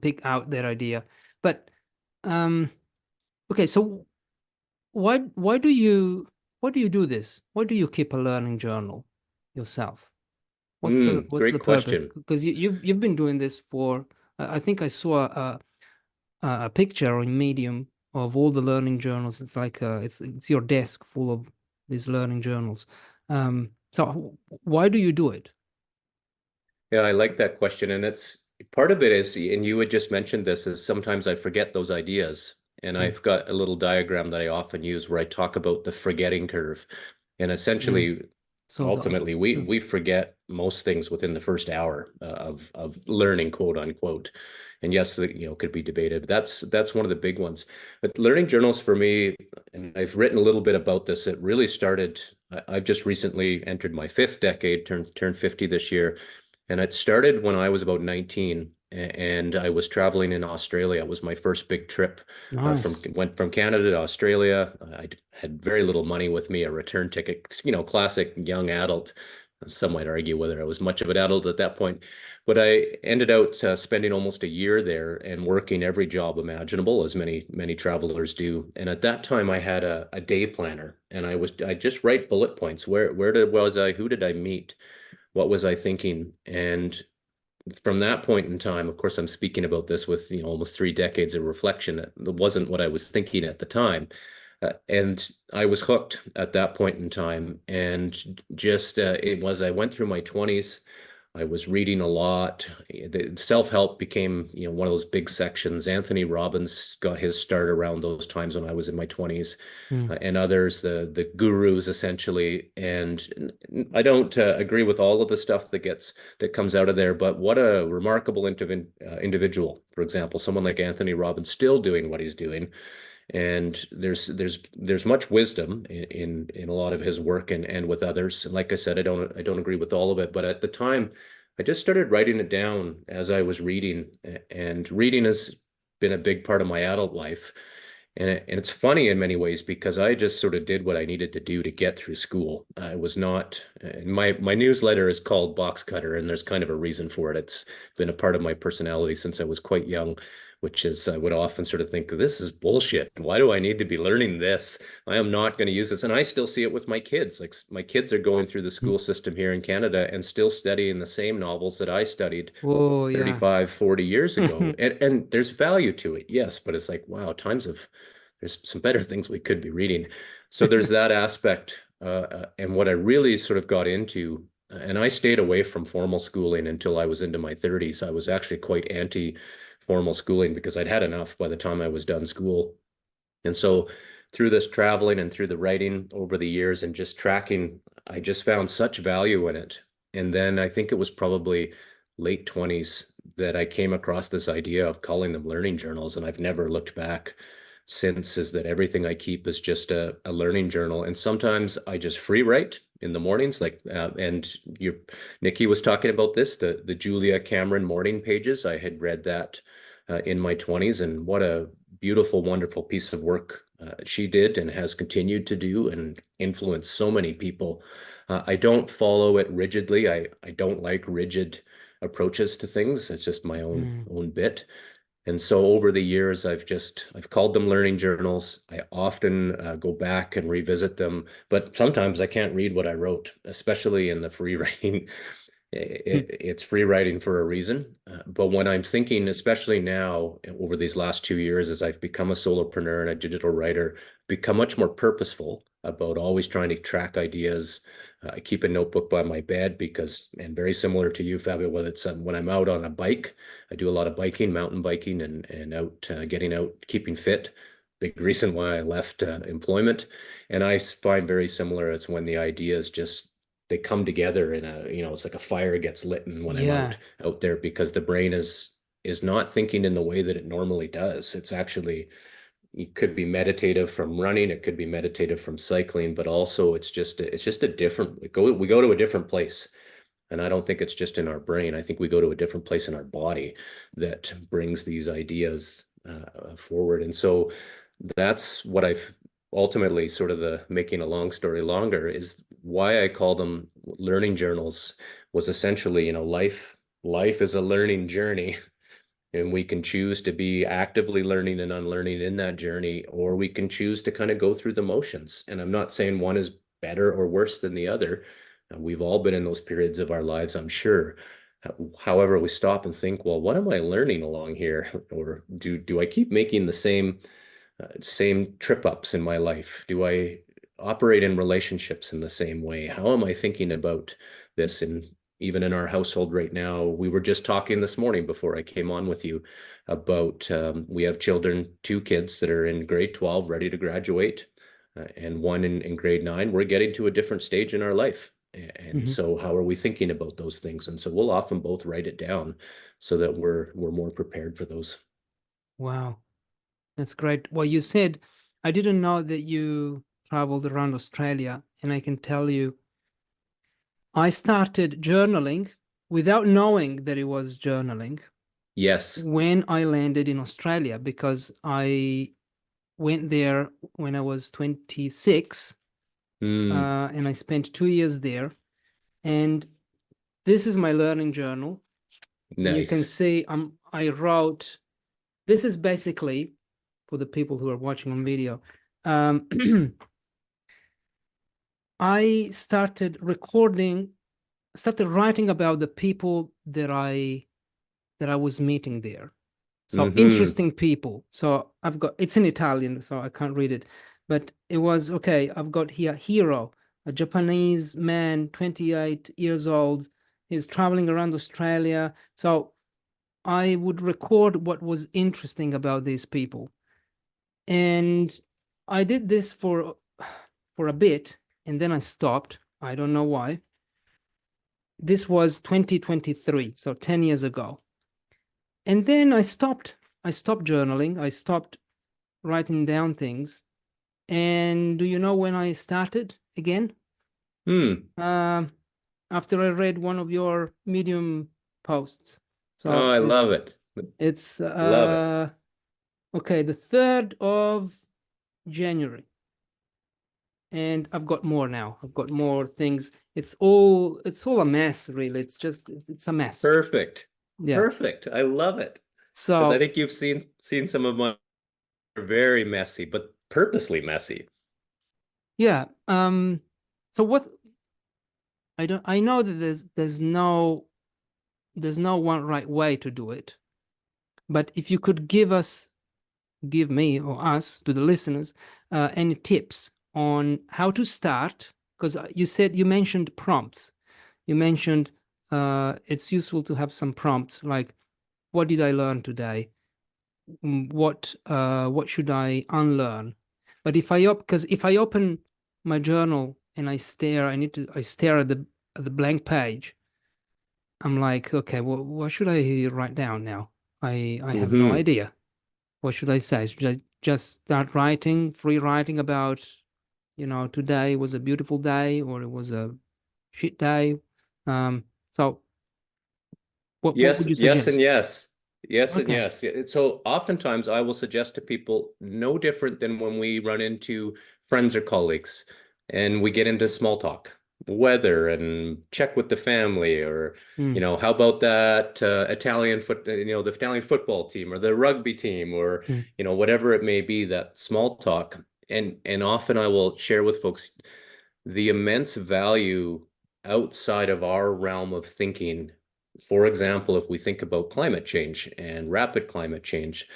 A: pick out that idea. But um, okay, so why do you do this? Why do you keep a learning journal yourself? What's the
B: Great
A: purpose?
B: question.
A: Because you've been doing this for I think I saw a picture on Medium of all the learning journals. It's like it's your desk full of these learning journals. So why do you do it?
B: Yeah, I like that question. And it's part of it is, and you had just mentioned this, is sometimes I forget those ideas. And
A: Mm,
B: I've got a little diagram that I often use where I talk about the forgetting curve. And
A: mm.
B: essentially,
A: So
B: ultimately, we forget most things within the first hour of learning, quote unquote. And yes, could be debated. But that's one of the big ones. But learning journals for me, and I've written a little bit about this. It really started. I've just recently entered my fifth decade, turned 50 this year. And it started when I was about 19 and I was traveling in Australia. It was my first big trip. From
A: nice.
B: went from Canada to Australia. I had very little money with me, a return ticket, classic young adult. Some might argue whether I was much of an adult at that point, but I ended out spending almost a year there and working every job imaginable, as many travelers do. And at that time, I had a day planner, and I just write bullet points. Was I? Who did I meet? What was I thinking? And from that point in time, of course, I'm speaking about this with almost 3 decades of reflection. It wasn't what I was thinking at the time, and I was hooked at that point in time. And just it was I went through my 20s. I was reading a lot. The self-help became, one of those big sections. Anthony Robbins got his start around those times when I was in my 20s,
A: Mm,
B: and others, the gurus essentially. And I don't agree with all of the stuff that comes out of there, but what a remarkable individual. For example, someone like Anthony Robbins still doing what he's doing, and there's much wisdom in a lot of his work and with others. And like I said, I don't agree with all of it, but at the time, I just started writing it down as I was reading, and reading has been a big part of my adult life. And it's funny in many ways because I just sort of did what I needed to do to get through school. I was not, my newsletter is called Box Cutter, and there's kind of a reason for it. It's been a part of my personality since I was quite young, which is I would often sort of think, this is bullshit. Why do I need to be learning this? I am not going to use this. And I still see it with my kids. Like my kids are going through the
A: mm.
B: school system here in Canada and still studying the same novels that I studied
A: Oh yeah.
B: 35, 40 years ago. And there's value to it, yes, but it's like, wow, there's some better things we could be reading. So there's that aspect. And what I really sort of got into, and I stayed away from formal schooling until I was into my 30s. I was actually quite anti formal schooling because I'd had enough by the time I was done school. And so through this traveling and through the writing over the years and just tracking, I just found such value in it. And then I think it was probably late 20s that I came across this idea of calling them learning journals. And I've never looked back since, is that everything I keep is just a learning journal. And sometimes I just free write in the mornings, like, and Nikki was talking about this, the Julia Cameron morning pages. I had read that in my 20s, and what a beautiful, wonderful piece of work she did and has continued to do and influence so many people. I don't follow it rigidly. I don't like rigid approaches to things. It's just my own
A: Mm.
B: own bit. And so over the years, I've called them learning journals. I often go back and revisit them, but sometimes I can't read what I wrote, especially in the free writing.
A: Hmm.
B: It's free writing for a reason. But when I'm thinking, especially now over these last 2 years, as I've become a solopreneur and a digital writer, become much more purposeful about always trying to track ideas. I keep a notebook by my bed because, and very similar to you, Fabio, whether it's when I'm out on a bike, I do a lot of biking, mountain biking, and out getting out, keeping fit. Big reason why I left employment. And I find very similar. It's when the ideas just they come together in it's like a fire gets lit and when I'm
A: Yeah.
B: out there because the brain is not thinking in the way that it normally does. It's actually it could be meditative from running, it could be meditative from cycling, but also it's just a different we go to a different place. And I don't think it's just in our brain. I think we go to a different place in our body that brings these ideas forward. And so that's what I've ultimately sort of the making a long story longer is why I call them learning journals was essentially, life is a learning journey. And we can choose to be actively learning and unlearning in that journey, or we can choose to kind of go through the motions. And I'm not saying one is better or worse than the other. We've all been in those periods of our lives, I'm sure. However, we stop and think, well, what am I learning along here? Or do I keep making the same trip ups in my life? Do I operate in relationships in the same way? How am I thinking about this? And even in our household right now, we were just talking this morning before I came on with you about we have children, two kids that are in grade 12, ready to graduate, and one in grade 9. We're getting to a different stage in our life. And
A: Hmm.
B: so how are we thinking about those things? And so we'll often both write it down so that we're more prepared for those.
A: Wow. That's great. Well, you said, I didn't know that you traveled around Australia, and I can tell you, I started journaling without knowing that it was journaling
B: Yes.
A: when I landed in Australia because I went there when I was 26,
B: Mm,
A: and I spent 2 years there. And this is my learning journal. And you can
B: nice.
A: see I wrote, this is basically for the people who are watching on video. Um, I started writing about the people that I was meeting there. So
B: Hmm.
A: interesting people. So it's in Italian, so I can't read it. But it was okay. I've got here Hiro, a Japanese man, 28 years old. He's traveling around Australia. So I would record what was interesting about these people. And I did this for a bit, and then I stopped. I don't know why. This was 2023, so 10 years ago. And then I stopped journaling. I stopped writing down things. And do you know when I started again?
B: Hmm.
A: Um, After I read one of your Medium posts.
B: Oh,
A: So
B: I love
A: it's
B: it.
A: it's
B: Love it.
A: okay, the 3rd of January. And I've got more now. I've got more things. It's all a mess, really. It's a mess.
B: Perfect.
A: Yeah.
B: Perfect. I love it. Because I
A: So
B: think you've seen some of mine are very messy, but purposely messy.
A: yeah. So what I know that there's no one right way to do it. But if you could give me or us to the listeners any tips on how to start, because you mentioned prompts. You mentioned it's useful to have some prompts like, what did I learn today? What should I unlearn? But if I open my journal and I stare at the blank page. I'm like, okay, well, what should I write down now? I have no
B: Hmm.
A: idea. What should I say? Should I just start writing, free writing about, today was a beautiful day or it was a shit day? So what
B: Yes,
A: would you
B: yes, and
A: suggest?
B: yes. Yes, and
A: Okay.
B: yes. So oftentimes I will suggest to people no different than when we run into friends or colleagues and we get into small talk. weather and check with the family, or
A: Mm,
B: how about that Italian the Italian football team or the rugby team, or
A: mm,
B: whatever it may be, that small talk. And often I will share with folks the immense value outside of our realm of thinking. For example, if we think about climate change and rapid climate change,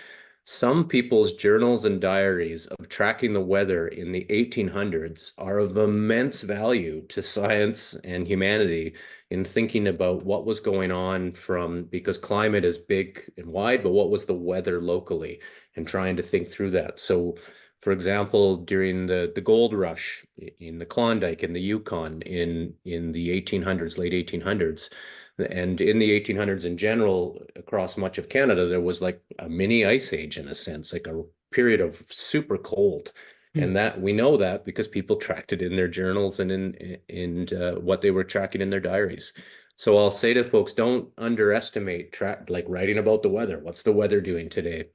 B: some people's journals and diaries of tracking the weather in the 1800s are of immense value to science and humanity in thinking about what was going on, from because climate is big and wide, but what was the weather locally, and trying to think through that. So, for example, during the gold rush in the Klondike in the Yukon in the 1800s, late 1800s, and in the 1800s in general, across much of Canada, there was like a mini ice age in a sense, like a period of super cold.
A: mm,
B: And that we know that because people tracked it in their journals and in what they were tracking in their diaries. So I'll say to folks, don't underestimate like writing about the weather. What's the weather doing today?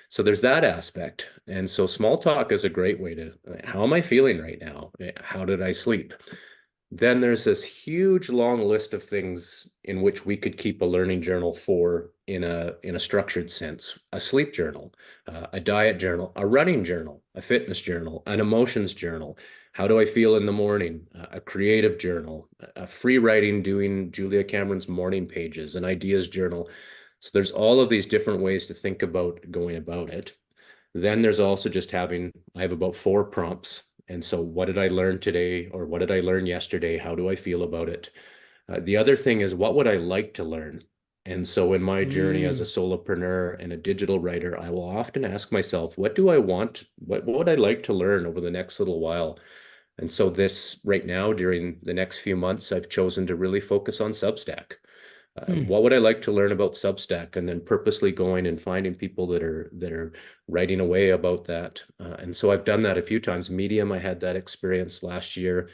B: So there's that aspect. And so small talk is a great way to, how am I feeling right now? How did I sleep? Then there's this huge long list of things in which we could keep a learning journal for in a structured sense. A sleep journal, a diet journal, a running journal, a fitness journal, an emotions journal. How do I feel in the morning? A creative journal, a free writing, doing Julia Cameron's morning pages, an ideas journal. So there's all of these different ways to think about going about it. Then there's also just I have about 4 prompts. And so, what did I learn today, or what did I learn yesterday? How do I feel about it? The other thing is, what would I like to learn? And so, in my journey as a
A: mm,
B: solopreneur and a digital writer, I will often ask myself, what do I want? What would I like to learn over the next little while? And so, this right now, during the next few months, I've chosen to really focus on Substack.
A: mm,
B: What would I like to learn about Substack? And then purposely going and finding people that are writing away about that. And so I've done that a few times. Medium, I had that experience last year.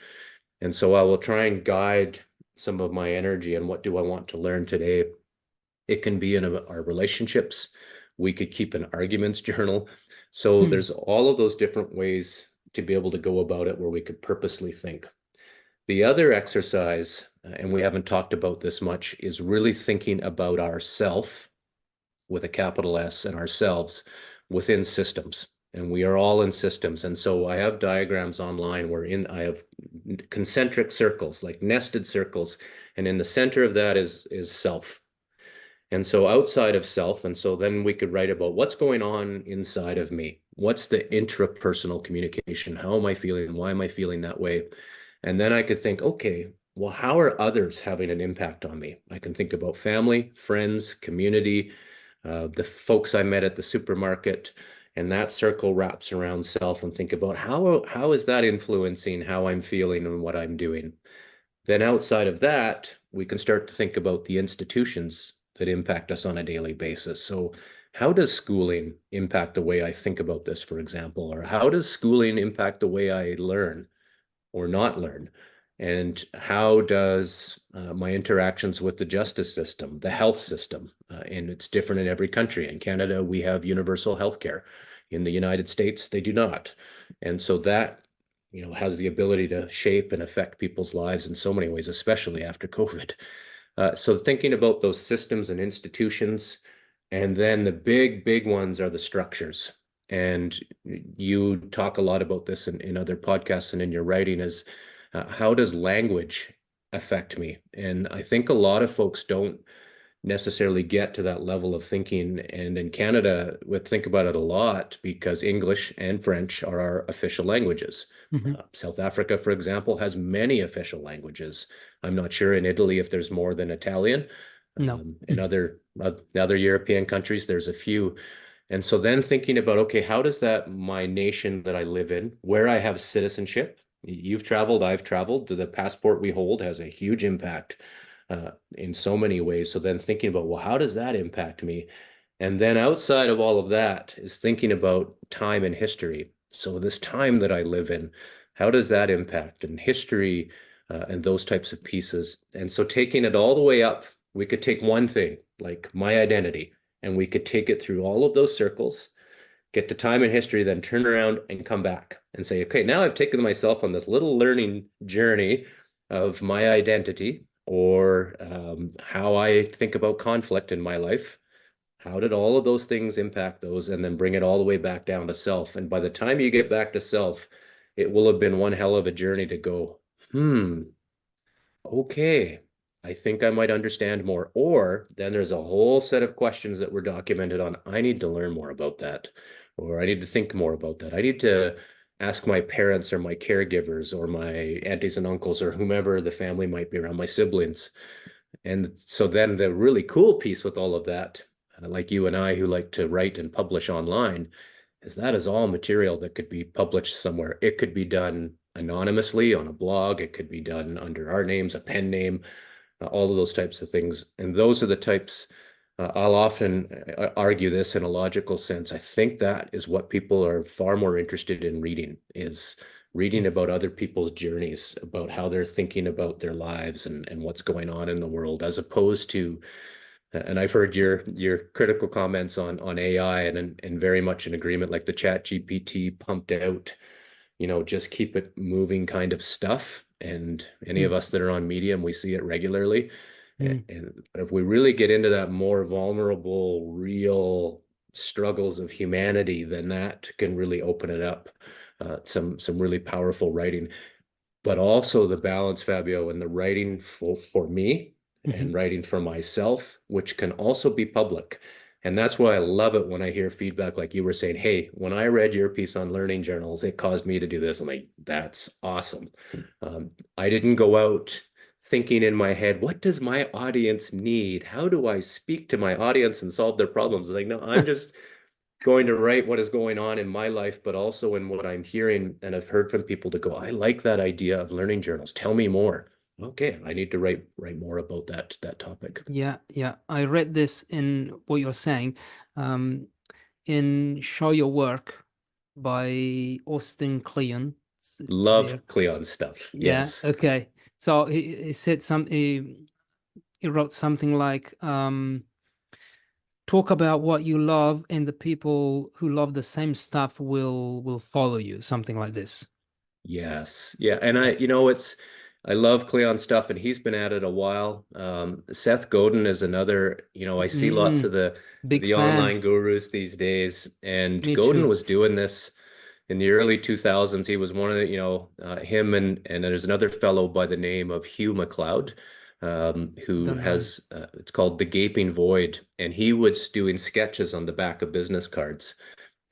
B: And so I will try and guide some of my energy and what do I want to learn today. It can be in our relationships. We could keep an arguments journal. So
A: mm,
B: there's all of those different ways to be able to go about it where we could purposely think. The other exercise, and we haven't talked about this much, is really thinking about ourself with a capital S and ourselves within systems. And we are all in systems. And so I have diagrams online where I have concentric circles, like nested circles. And in the center of that is self. And so outside of self, and so then we could write about what's going on inside of me. What's the intrapersonal communication? How am I feeling? Why am I feeling that way? And then I could think, okay, well, how are others having an impact on me? I can think about family, friends, community, the folks I met at the supermarket, and that circle wraps around self, and think about how is that influencing how I'm feeling and what I'm doing. Then outside of that, we can start to think about the institutions that impact us on a daily basis. So how does schooling impact the way I think about this, for example? Or how does schooling impact the way I learn or not learn? And how does my interactions with the justice system, the health system, and it's different in every country. In Canada, we have universal health care. In the United States, they do not. And so that has the ability to shape and affect people's lives in so many ways, especially after COVID. So thinking about those systems and institutions, and then the big ones are the structures. And you talk a lot about this in other podcasts and in your writing, is how does language affect me? And I think a lot of folks don't necessarily get to that level of thinking. And in Canada, we think about it a lot because English and French are our official languages.
A: mhm.
B: South Africa, for example, has many official languages. I'm not sure in Italy if there's more than Italian.
A: No.
B: In other European countries, there's a few. And so then thinking about, okay, how does that my nation that I live in, where I have citizenship, you've traveled, I've traveled, the passport we hold has a huge impact in so many ways. So then thinking about, well, how does that impact me? And then outside of all of that is thinking about time and history. So this time that I live in, how does that impact and history and those types of pieces? And so taking it all the way up, we could take one thing like my identity, and we could take it through all of those circles, get to time and history, then turn around and come back and say, okay, now I've taken myself on this little learning journey of my identity or how I think about conflict in my life. How did all of those things impact those, and then bring it all the way back down to self? And by the time you get back to self, it will have been one hell of a journey to go, okay, I think I might understand more. Or then there's a whole set of questions that were documented on, I need to learn more about that, or I need to think more about that. I need to ask my parents or my caregivers or my aunties and uncles or whomever the family might be around, my siblings. And so then the really cool piece with all of that, like you and I who like to write and publish online, is that is all material that could be published somewhere. It could be done anonymously on a blog. It could be done under our names, a pen name, all of those types of things. And those are the types, I'll often argue this in a logical sense. I think that is what people are far more interested in reading, is reading about other people's journeys, about how they're thinking about their lives and what's going on in the world, as opposed to, and I've heard your critical comments on AI and very much in agreement, like the Chat GPT pumped out, just keep it moving kind of stuff. And any of
A: Mm,
B: us that are on Medium, we see it regularly.
A: mm.
B: But if we really get into that more vulnerable, real struggles of humanity, then that can really open it up. Some really powerful writing, but also the balance, Fabio, and the writing for me and
A: Mhm.
B: writing for myself, which can also be public. And that's why I love it when I hear feedback like you were saying, hey, when I read your piece on learning journals, it caused me to do this. I'm like, that's awesome. I didn't go out thinking in my head, what does my audience need? How do I speak to my audience and solve their problems? Like, no, I'm just going to write what is going on in my life, but also in what I'm hearing. And I've heard from people to go, I like that idea of learning journals. Tell me more. Okay, I need to write more about that topic.
A: Yeah, yeah. I read this in what you're saying, um, in Show Your Work by Austin Kleon. It's
B: Love
A: there.
B: Cleon stuff.
A: Yeah,
B: Yes.
A: okay. So he said he wrote something like, talk about what you love and the people who love the same stuff will follow you, something like this.
B: Yes. Yeah. And
A: Yeah.
B: I love Cleon stuff, and he's been at it a while. Seth Godin is another, I see lots of
A: Mm, big
B: the
A: fan.
B: online gurus these days, and
A: Me
B: Godin
A: too.
B: was doing this in the early 2000s. He was one of the, him and there's another fellow by the name of Hugh MacLeod, who
A: Don't know.
B: has, it's called The Gaping Void. And he was doing sketches on the back of business cards.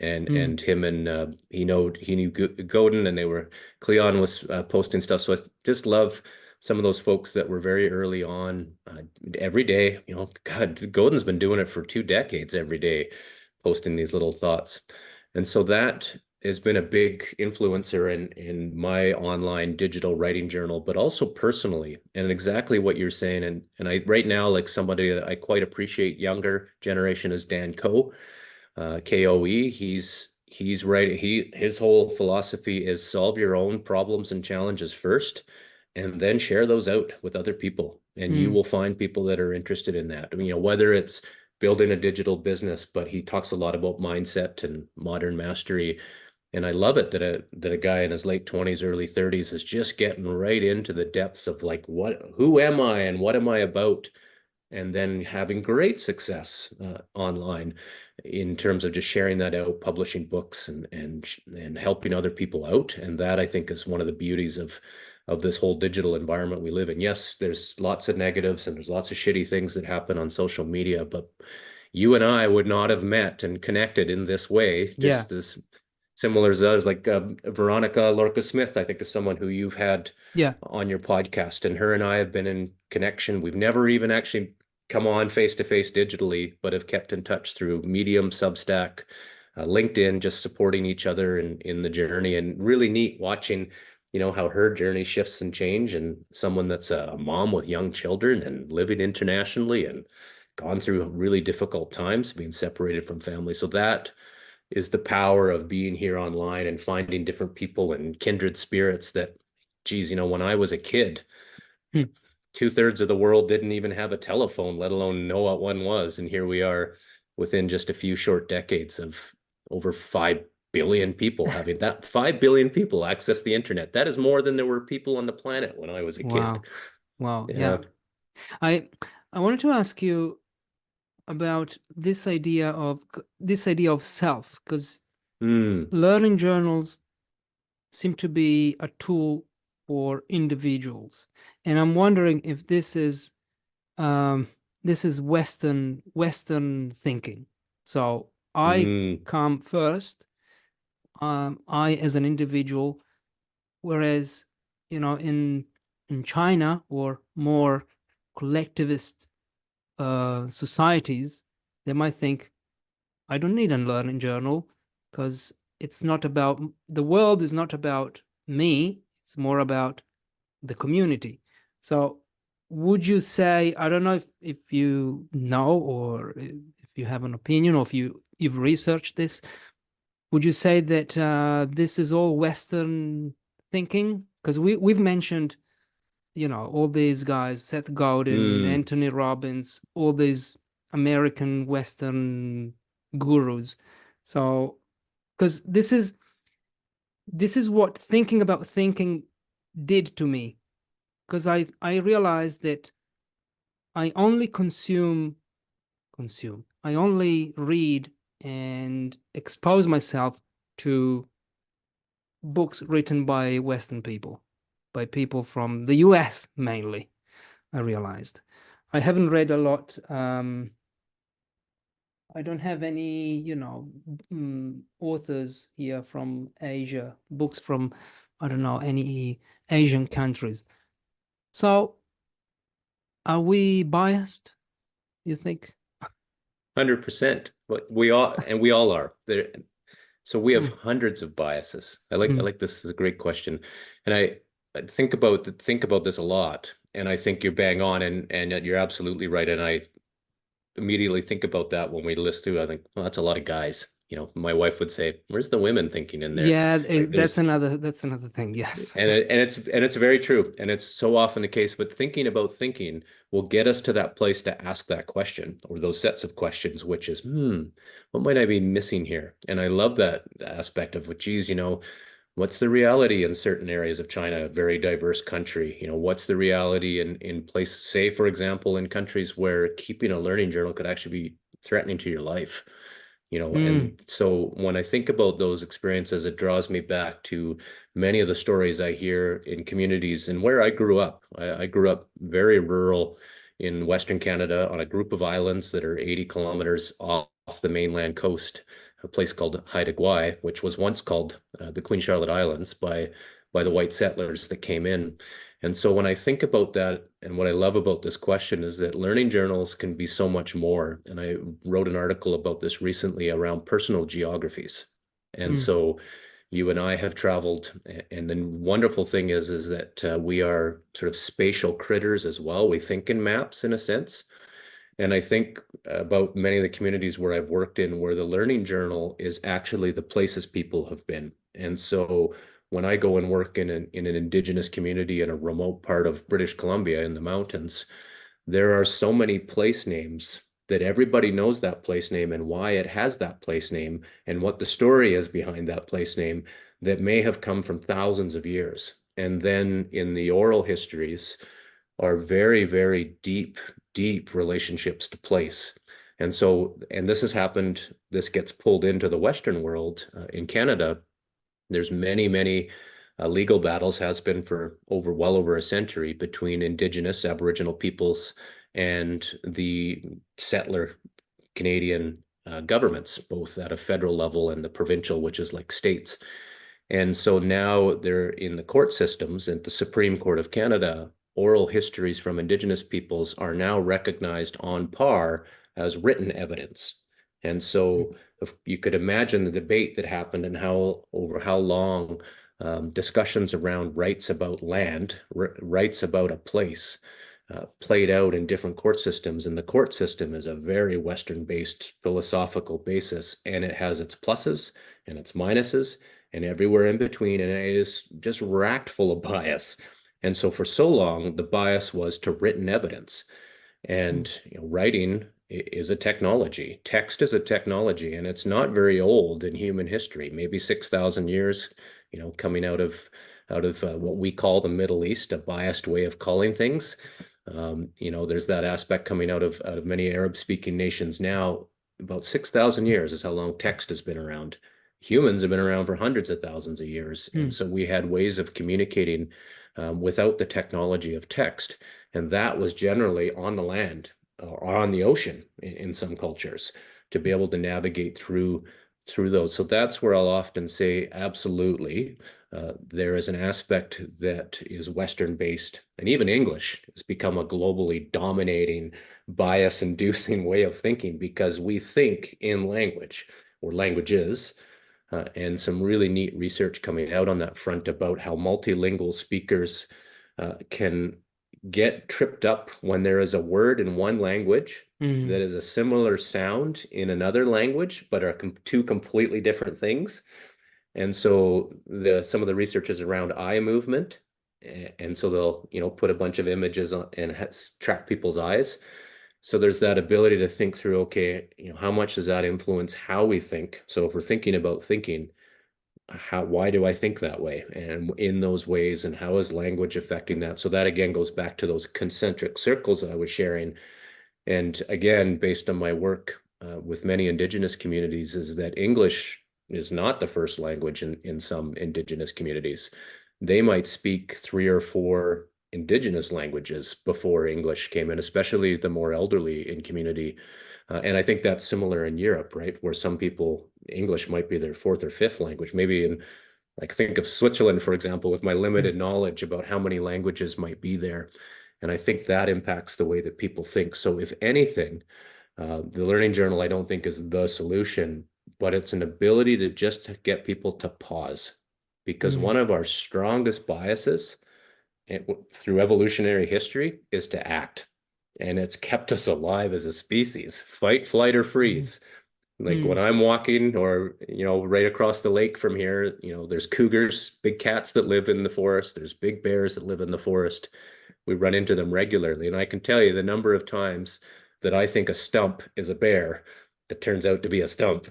A: Mm,
B: And him and he knew Godin, and Cleon was posting stuff. So I just love some of those folks that were very early on, every day. God, Godin's been doing it for 2 decades every day, posting these little thoughts. And so that has been a big influencer in my online digital writing journal, but also personally. And exactly what you're saying. And I right now, like somebody that I quite appreciate, younger generation, is Dan Coe, Koe. He's writing. His whole philosophy is solve your own problems and challenges first, and then share those out with other people. And you
A: mm.
B: will find people that are interested in that. I mean, whether it's building a digital business, but he talks a lot about mindset and modern mastery. And I love it that a guy in his late 20s, early 30s is just getting right into the depths of like, who am I and what am I about? And then having great success online in terms of just sharing that out, publishing books and helping other people out. And that, I think, is one of the beauties of this whole digital environment we live in. Yes, there's lots of negatives and there's lots of shitty things that happen on social media, but you and I would not have met and connected in this way,
A: Yeah,
B: just as similar as others. Like Veronica Lorca Smith, I think, is someone who you've had
A: yeah,
B: on your podcast, and her and I have been in connection. We've never even actually come on face to face digitally, but have kept in touch through Medium, Substack, LinkedIn, just supporting each other in the journey. And really neat watching, how her journey shifts and change. And someone that's a mom with young children and living internationally and gone through really difficult times, being separated from family. So that is the power of being here online and finding different people and kindred spirits that, geez, when I was a kid,
A: mm,
B: 2/3 of the world didn't even have a telephone, let alone know what one was. And here we are within just a few short decades of over 5 billion people having that 5 billion people access the internet. That is more than there were people on the planet when I was a kid.
A: Wow. Wow.
B: Yeah.
A: Yeah. I I wanted to ask you about this idea of self, because
B: Mm,
A: learning journals seem to be a tool for individuals, and I'm wondering if um, this is Western thinking. So I
B: mm,
A: come first, I as an individual, whereas in China or more collectivist societies, they might think I don't need a learning journal because it's not about the world is not about me. It's more about the community. So, would you say, I don't know if you know or if you have an opinion or if you've researched this, would you say that this is all Western thinking? Because we've mentioned, all these guys, Seth Godin,
B: mm.
A: Anthony Robbins, all these American Western gurus. So, because this is what thinking about thinking did to me. Because I realized that I only consume. I only read and expose myself to books written by Western people, by people from the US mainly. I realized I haven't read a lot. I don't have any, authors here from Asia, books from, I don't know, any Asian countries. So, are we biased, you think?
B: 100%. But we all are. So we have
A: Mm,
B: hundreds of biases. I
A: mm.
B: like this. This is a great question. And I think about this a lot. And I think you're bang on and you're absolutely right. And I immediately think about that when we list through. I think, well, that's a lot of guys. My wife would say, "Where's the women thinking in there?"
A: Yeah,
B: Like there's
A: that's another thing. Yes.
B: and it's very true. And it's so often the case, but thinking about thinking will get us to that place to ask that question or those sets of questions, which is, what might I be missing here? And I love that aspect of, geez, what's the reality in certain areas of China, a very diverse country? What's the reality in places, say, for example, in countries where keeping a learning journal could actually be threatening to your life?
A: Mm,
B: And so when I think about those experiences, it draws me back to many of the stories I hear in communities and where I grew up. I grew up very rural in Western Canada on a group of islands that are 80 kilometers off the mainland coast, a place called Haida Gwaii, which was once called the Queen Charlotte Islands by the white settlers that came in. And so when I think about that, and what I love about this question is that learning journals can be so much more. And I wrote an article about this recently around personal geographies. And
A: mm,
B: so you and I have traveled, and the wonderful thing is that we are sort of spatial critters as well. We think in maps in a sense. And I think about many of the communities where I've worked in where the learning journal is actually the places people have been. And so when I go and work in an indigenous community in a remote part of British Columbia in the mountains, there are so many place names that everybody knows that place name and why it has that place name and what the story is behind that place name that may have come from thousands of years. And then in the oral histories, are very, very deep, deep relationships to place. And so, and this has happened, this gets pulled into the Western world. In Canada, there's many, many legal battles, has been for well over a century between Indigenous Aboriginal peoples and the settler Canadian governments, both at a federal level and the provincial, which is like states. And so now they're in the court systems at the Supreme Court of Canada. Oral histories from Indigenous peoples are now recognized on par as written evidence. And so if you could imagine the debate that happened and over how long discussions around rights about land, rights about a place, played out in different court systems. And the court system is a very Western-based philosophical basis, and it has its pluses and its minuses and everywhere in between, and it is just racked full of bias. And so for so long, the bias was to written evidence.
A: mm,
B: And writing is a technology. Text is a technology, and it's not very old in human history, maybe 6,000 years, coming out of what we call the Middle East, a biased way of calling things. There's that aspect coming out of many Arab-speaking nations now. About 6,000 years is how long text has been around. Humans have been around for hundreds of thousands of years, and so we had ways of communicating without the technology of text, and that was generally on the land or on the ocean in some cultures to be able to navigate through those. So that's where I'll often say, absolutely, there is an aspect that is Western based, and even English has become a globally dominating, bias-inducing way of thinking because we think in language or languages. And some really neat research coming out on that front about how multilingual speakers can get tripped up when there is a word in one language that is a similar sound in another language, but are two completely different things. And so some of the research is around eye movement. And so they'll, put a bunch of images on and track people's eyes. So there's that ability to think through, okay, how much does that influence how we think? So if we're thinking about thinking, why do I think that way? And in those ways, and how is language affecting that? So that again goes back to those concentric circles I was sharing. And again, based on my work with many Indigenous communities, is that English is not the first language in some Indigenous communities. They might speak 3 or 4 Indigenous languages before English came in, especially the more elderly in community. And I think that's similar in Europe, right? Where some people, English might be their 4th or 5th language. Maybe think of Switzerland, for example, with my limited knowledge about how many languages might be there. And I think that impacts the way that people think. So if anything, the Learning Journal, I don't think is the solution, but it's an ability to just get people to pause. Because one of our strongest biases through evolutionary history is to act. And it's kept us alive as a species. Fight, flight, or freeze. Like when I'm walking or, right across the lake from here, there's cougars, big cats that live in the forest. There's big bears that live in the forest. We run into them regularly. And I can tell you the number of times that I think a stump is a bear that turns out to be a stump.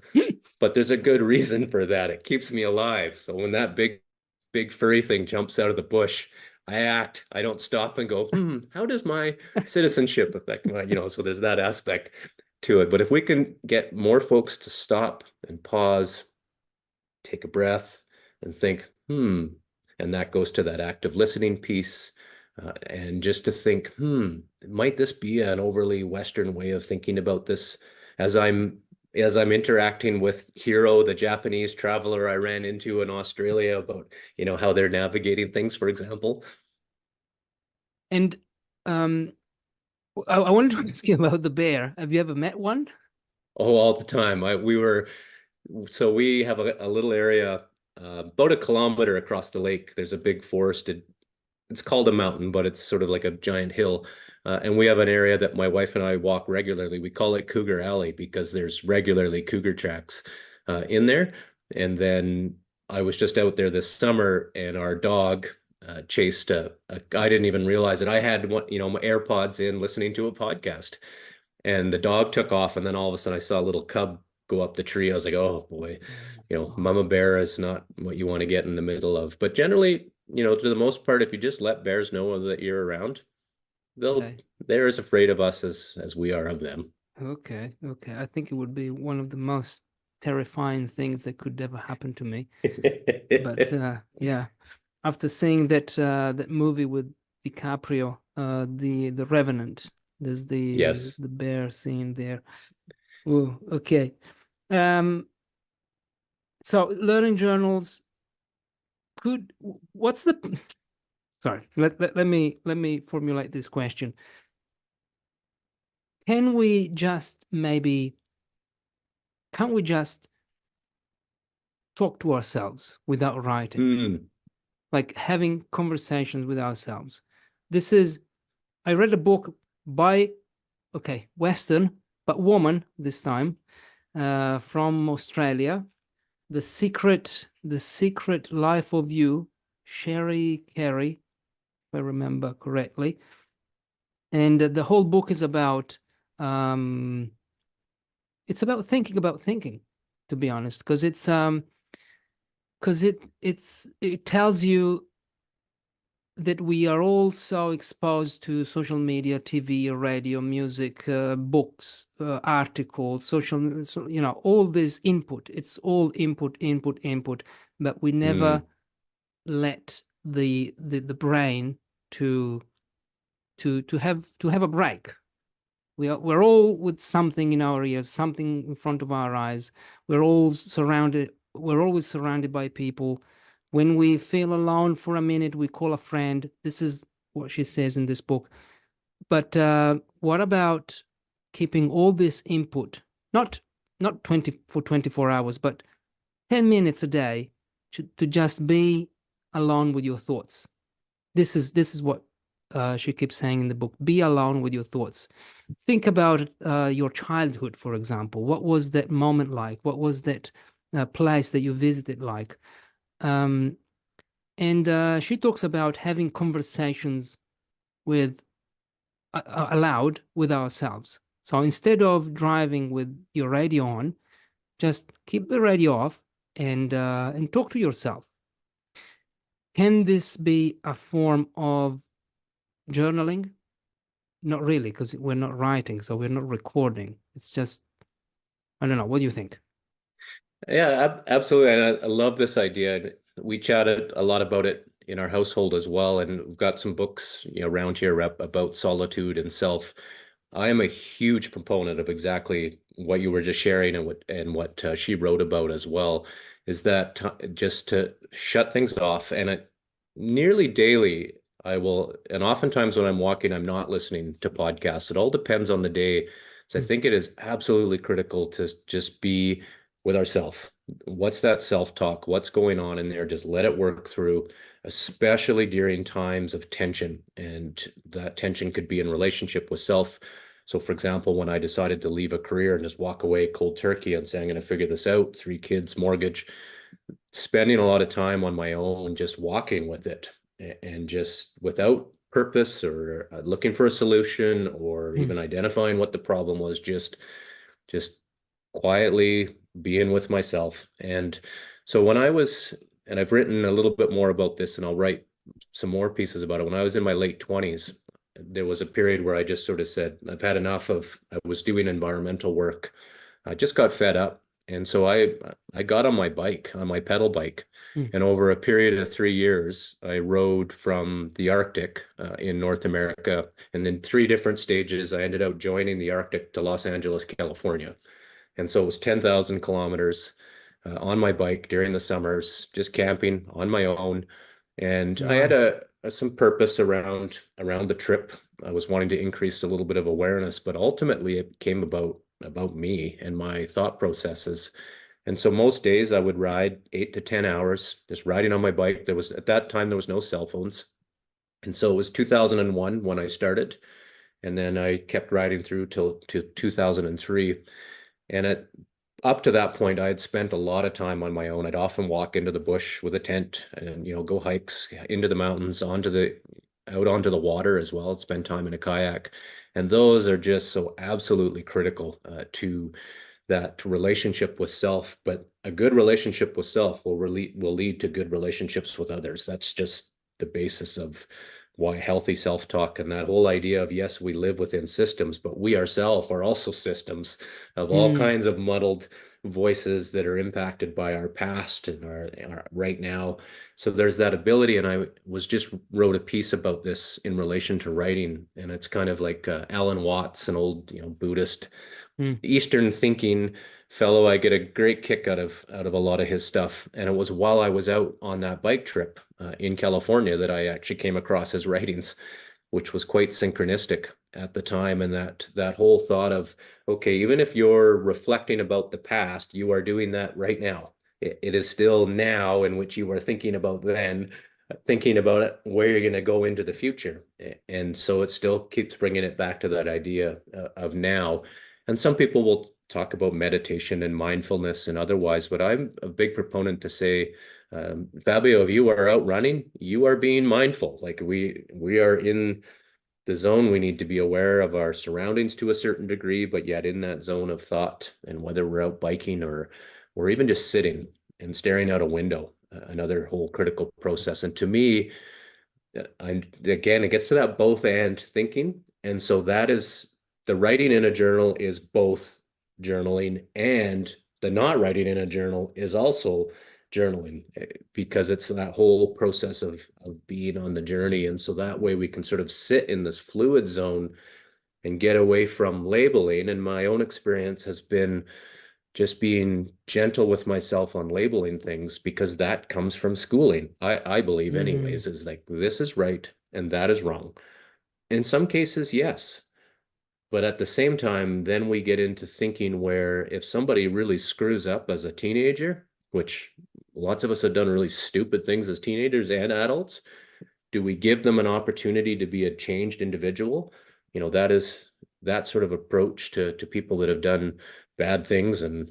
B: But there's a good reason for that. It keeps me alive. So when that big furry thing jumps out of the bush, I act. I don't stop and go, how does my citizenship affect my, so there's that aspect to it. But if we can get more folks to stop and pause, take a breath and think, and that goes to that active listening piece. And just to think, might this be an overly Western way of thinking about this as I'm interacting with Hiro, the Japanese traveler I ran into in Australia, about, how they're navigating things, for example.
A: And I wanted to ask you about the bear. Have you ever met one?
B: Oh, all the time. So we have a little area, about 1 kilometer across the lake. There's a big forested, it's called a mountain, but it's sort of like a giant hill. And we have an area that my wife and I walk regularly. We call it Cougar Alley because there's regularly cougar tracks in there. And then I was just out there this summer and our dog chased I didn't even realize it. I had one, my AirPods in listening to a podcast, and the dog took off. And then all of a sudden I saw a little cub go up the tree. I was like, oh boy, mama bear is not what you want to get in the middle of. But generally, to the most part, if you just let bears know that you're around, they're as afraid of us as we are of them.
A: Okay. I think it would be one of the most terrifying things that could ever happen to me. But yeah, after seeing that movie with DiCaprio, the Revenant, there's the bear scene there. Oh, okay. So learning journals sorry, let me formulate this question. Can't we just talk to ourselves without writing? Like having conversations with ourselves. I read a book by, Western, but woman this time, from Australia, The Secret Life of You, Kerri, if I remember correctly. And the whole book is about it's about thinking, to be honest, because it tells you that we are all so exposed to social media, TV, radio, music, books, articles, all this input. It's all input, input, input, but we never
B: Mm.
A: let the brain to have a break. We're all with something in our ears, something in front of our eyes. We're always surrounded by people. When we feel alone for a minute, we call a friend. This is what she says in this book. But what about keeping all this input, not 24 hours, but 10 minutes a day to just be alone with your thoughts? This is what she keeps saying in the book. Be alone with your thoughts. Think about your childhood, for example. What was that moment like? What was that place that you visited like? Um, and she talks about having conversations with aloud with ourselves. So instead of driving with your radio on, just keep the radio off and talk to yourself. Can this be a form of journaling? Not really, because we're not writing, so we're not recording. It's just, I don't know. What do you think?
B: Yeah, absolutely. And I love this idea. We chatted a lot about it in our household as well, and we've got some books, around here about solitude and self. I am a huge proponent of exactly what you were just sharing and what she wrote about as well, is that just to shut things off. And nearly daily, I will, and oftentimes when I'm walking, I'm not listening to podcasts. It all depends on the day. So I
A: Mm,
B: think it is absolutely critical to just be with ourself. What's that self-talk? What's going on in there? Just let it work through, especially during times of tension. And that tension could be in relationship with self. So, for example, when I decided to leave a career and just walk away cold turkey and say, I'm going to figure this out, 3 kids, mortgage, spending a lot of time on my own, just walking with it and just without purpose or looking for a solution or
A: mm,
B: even identifying what the problem was, just quietly being with myself. And so when I was, and I've written a little bit more about this and I'll write some more pieces about it. When I was in my late 20s, there was a period where I just sort of said, I've had enough of, I was doing environmental work. I just got fed up. And so I got on my bike, on my pedal bike.
A: mm.
B: And over a period of 3 years, I rode from the Arctic in North America. And then 3 different stages, I ended up joining the Arctic to Los Angeles, California. And so it was 10,000 kilometers on my bike during the summers, just camping on my own. And I had
A: Nice.
B: some purpose around the trip. I was wanting to increase a little bit of awareness, but ultimately it came about me and my thought processes. And so most days I would ride 8 to 10 hours, just riding on my bike. At that time there was no cell phones. And so it was 2001 when I started. And then I kept riding through till to 2003. And up to that point, I had spent a lot of time on my own. I'd often walk into the bush with a tent and, go hikes into the mountains, out onto the water as well, spend time in a kayak. And those are just so absolutely critical to that relationship with self. But a good relationship with self will lead to good relationships with others. That's just the basis of why healthy self-talk and that whole idea of, yes, we live within systems, but we ourselves are also systems of all
A: Mm,
B: kinds of muddled voices that are impacted by our past and our right now. So there's that ability. And I was just wrote a piece about this in relation to writing. And it's kind of like Alan Watts, an old, Buddhist
A: mm.
B: Eastern thinking fellow. I get a great kick out of a lot of his stuff. And it was while I was out on that bike trip in California that I actually came across his writings, which was quite synchronistic at the time. And that whole thought of, okay, even if you're reflecting about the past, you are doing that right now. It is still now in which you are thinking about then, thinking about it, where you're going to go into the future. And so it still keeps bringing it back to that idea of now. And some people will talk about meditation and mindfulness and otherwise, but I'm a big proponent to say, Fabio, if you are out running, you are being mindful. Like we are in the zone, we need to be aware of our surroundings to a certain degree, but yet in that zone of thought, and whether we're out biking or even just sitting and staring out a window, another whole critical process. And to me, again, it gets to that both and thinking. And so that is the writing in a journal is both journaling, and the not writing in a journal is also journaling, because it's that whole process of being on the journey. And so that way we can sort of sit in this fluid zone and get away from labeling. And my own experience has been just being gentle with myself on labeling things, because that comes from schooling. I believe anyways, is like, this is right and that is wrong. In some cases, yes. But at the same time, then we get into thinking where if somebody really screws up as a teenager, which lots of us have done really stupid things as teenagers and adults, do we give them an opportunity to be a changed individual? That is that sort of approach to people that have done bad things and,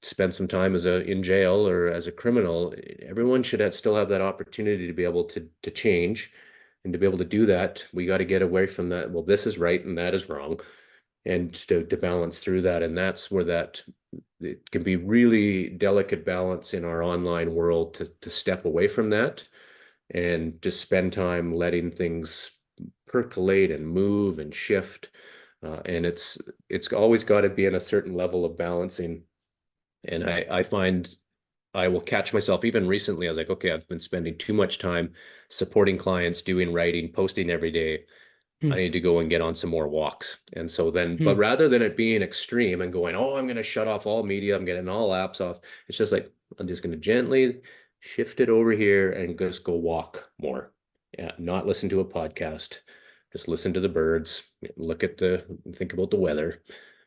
B: spend some time in jail or as a criminal. Everyone should still have that opportunity to be able to change. And to be able to do that, we got to get away from that. Well, this is right and that is wrong, and to balance through that. And that's where it can be really delicate balance in our online world to step away from that and just spend time letting things percolate and move and shift. And it's always got to be in a certain level of balancing. And I find I will catch myself even recently. I was like, okay, I've been spending too much time supporting clients, doing writing, posting every day. I need to go and get on some more walks. And so then, but rather than it being extreme and going, oh, I'm going to shut off all media, I'm getting all apps off, it's just like, I'm just going to gently shift it over here and just go walk more. Yeah, not listen to a podcast, just listen to the birds, think about the weather.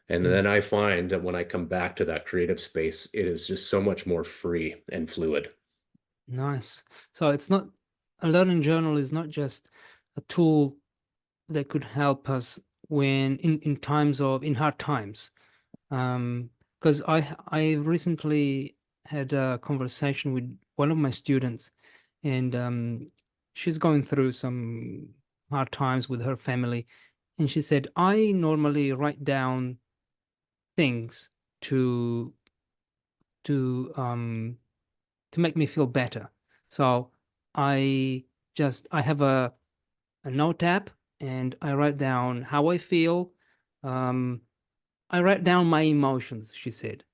B: And then I find that when I come back to that creative space, it is just so much more free and fluid.
A: Nice. So a learning journal is not just a tool that could help us when in hard times. Because I recently had a conversation with one of my students, and she's going through some hard times with her family, and she said, I normally write down things to to um to make me feel better. So I have a note app, and I write down how I feel. I write down my emotions, she said.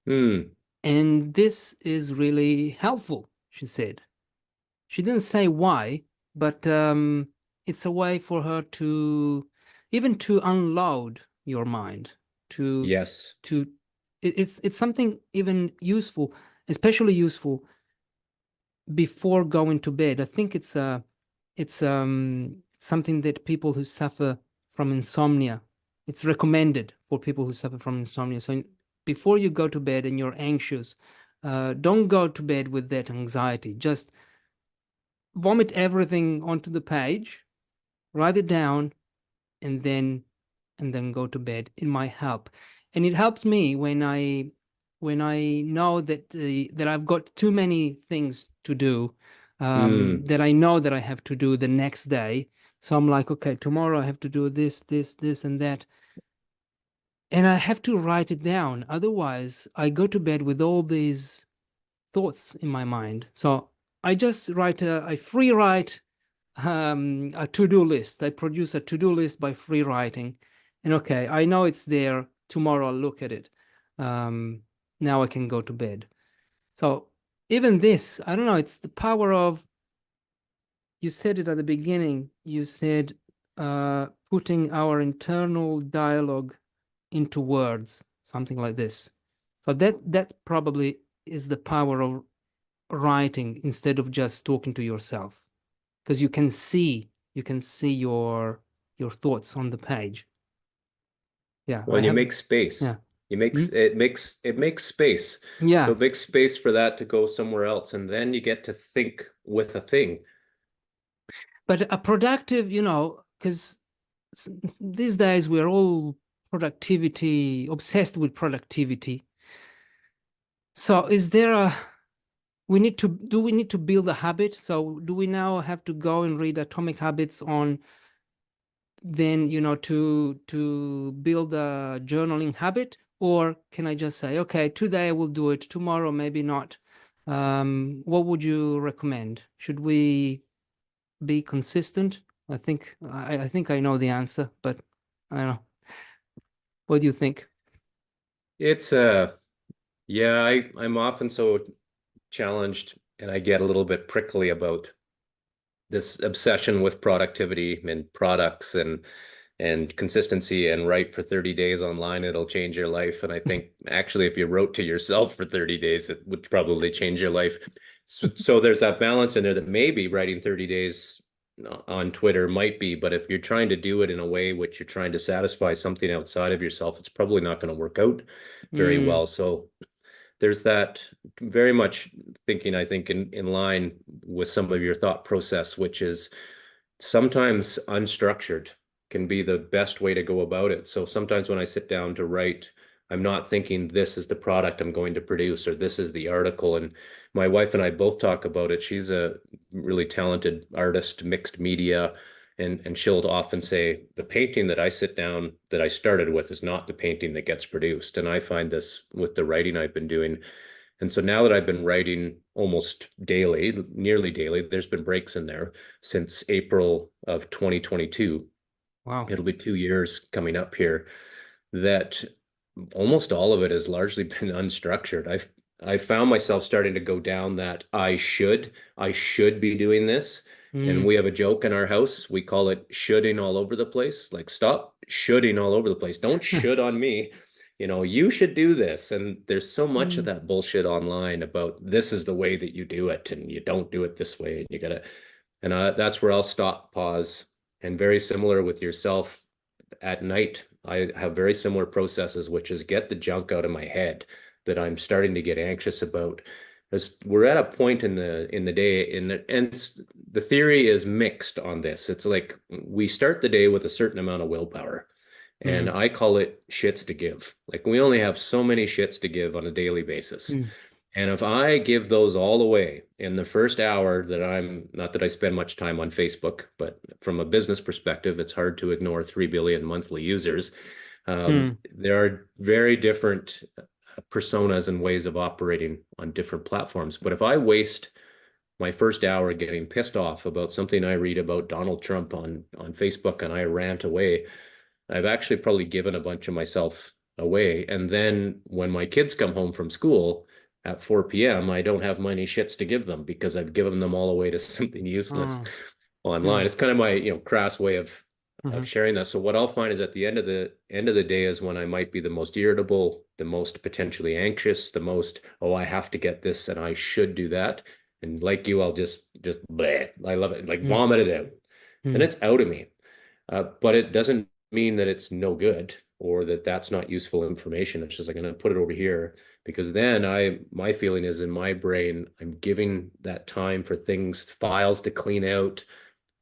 A: And this is really helpful, she said. She didn't say why, but it's a way for her to even to unload your mind.
B: Yes.
A: It's something even useful, especially useful before going to bed. I think it's something that people who suffer from insomnia, it's recommended for people who suffer from insomnia. So before you go to bed and you're anxious, don't go to bed with that anxiety. Just vomit everything onto the page, write it down, and then go to bed. It might help. And it helps me when I know that I've got too many things to do, that I know that I have to do the next day. So I'm like, okay, tomorrow I have to do this, and that. And I have to write it down. Otherwise, I go to bed with all these thoughts in my mind. So I just I free write a to-do list. I produce a to-do list by free writing. And okay, I know it's there. Tomorrow I'll look at it. Now I can go to bed. So even this, I don't know, it's the power of, you said it at the beginning, you said putting our internal dialogue into words, something like this. So that probably is the power of writing instead of just talking to yourself, because you can see your thoughts on the page. Yeah, I
B: When you
A: have.
B: make space,
A: Yeah.
B: it makes space. So
A: Yeah,
B: it makes space for that to go somewhere else, and then you get to think with a thing.
A: but a productive, because these days we're all productivity obsessed with productivity. So is there a we need to build a habit? So do we now have to go and read Atomic Habits on then, to build a journaling habit? Or can I just say, okay, today I will do it, tomorrow maybe not? What would you recommend? Should we be consistent? I think I know the answer, but I don't know. What do you think?
B: It's yeah, I'm often so challenged and I get a little bit prickly about this obsession with productivity and products and consistency and write for 30 days online, it'll change your life. And I think actually if you wrote to yourself for 30 days, it would probably change your life. So there's that balance in there that maybe writing 30 days on Twitter might be, but if you're trying to do it in a way which you're trying to satisfy something outside of yourself, it's probably not going to work out very
A: Mm,
B: well. So there's that very much thinking, I think, in line with some of your thought process, which is sometimes unstructured can be the best way to go about it. So sometimes when I sit down to write, I'm not thinking this is the product I'm going to produce or this is the article. And my wife and I both talk about it. She's a really talented artist, mixed media, and she'll often say the painting that I sit down that I started with is not the painting that gets produced. And I find this with the writing I've been doing. And so now that I've been writing almost daily, nearly daily, there's been breaks in there since April of 2022.
A: wow.
B: It'll be 2 years coming up here, that almost all of it has largely been unstructured. I found myself starting to go down that I should be doing this. And
A: Mm,
B: we have a joke in our house. We call it shoulding all over the place. Like, stop shoulding all over the place. Don't should on me. You should do this. And there's so much of
A: mm,
B: that bullshit online about this is the way that you do it, and you don't do it this way, and you gotta. And that's where I'll stop, pause, and very similar with yourself at night, I have very similar processes, which is get the junk out of my head that I'm starting to get anxious about. As we're at a point in the day, and the theory is mixed on this. It's like we start the day with a certain amount of willpower, and
A: mm,
B: I call it shits to give. Like we only have so many shits to give on a daily basis.
A: mm,
B: And if I give those all away in the first hour that I'm, not that I spend much time on Facebook, but from a business perspective, it's hard to ignore 3 billion monthly users.
A: mm,
B: There are very different personas and ways of operating on different platforms. But if I waste my first hour getting pissed off about something I read about Donald Trump on Facebook and I rant away, I've actually probably given a bunch of myself away. And then when my kids come home from school at 4 p.m., I don't have many shits to give them because I've given them all away to something useless
A: oh,
B: online.
A: mm,
B: It's kind of my, crass way of
A: mhm,
B: sharing that. So what I'll find is at the end of the day is when I might be the most irritable, the most potentially anxious, the most, oh, I have to get this and I should do that. And like you, I'll just bleh. I love it. Like
A: mm,
B: vomit it out. And
A: mm,
B: it's out of me. But it doesn't mean that it's no good or that that's not useful information. It's just like I'm going to put it over here because then my feeling is in my brain, I'm giving that time for things, files to clean out,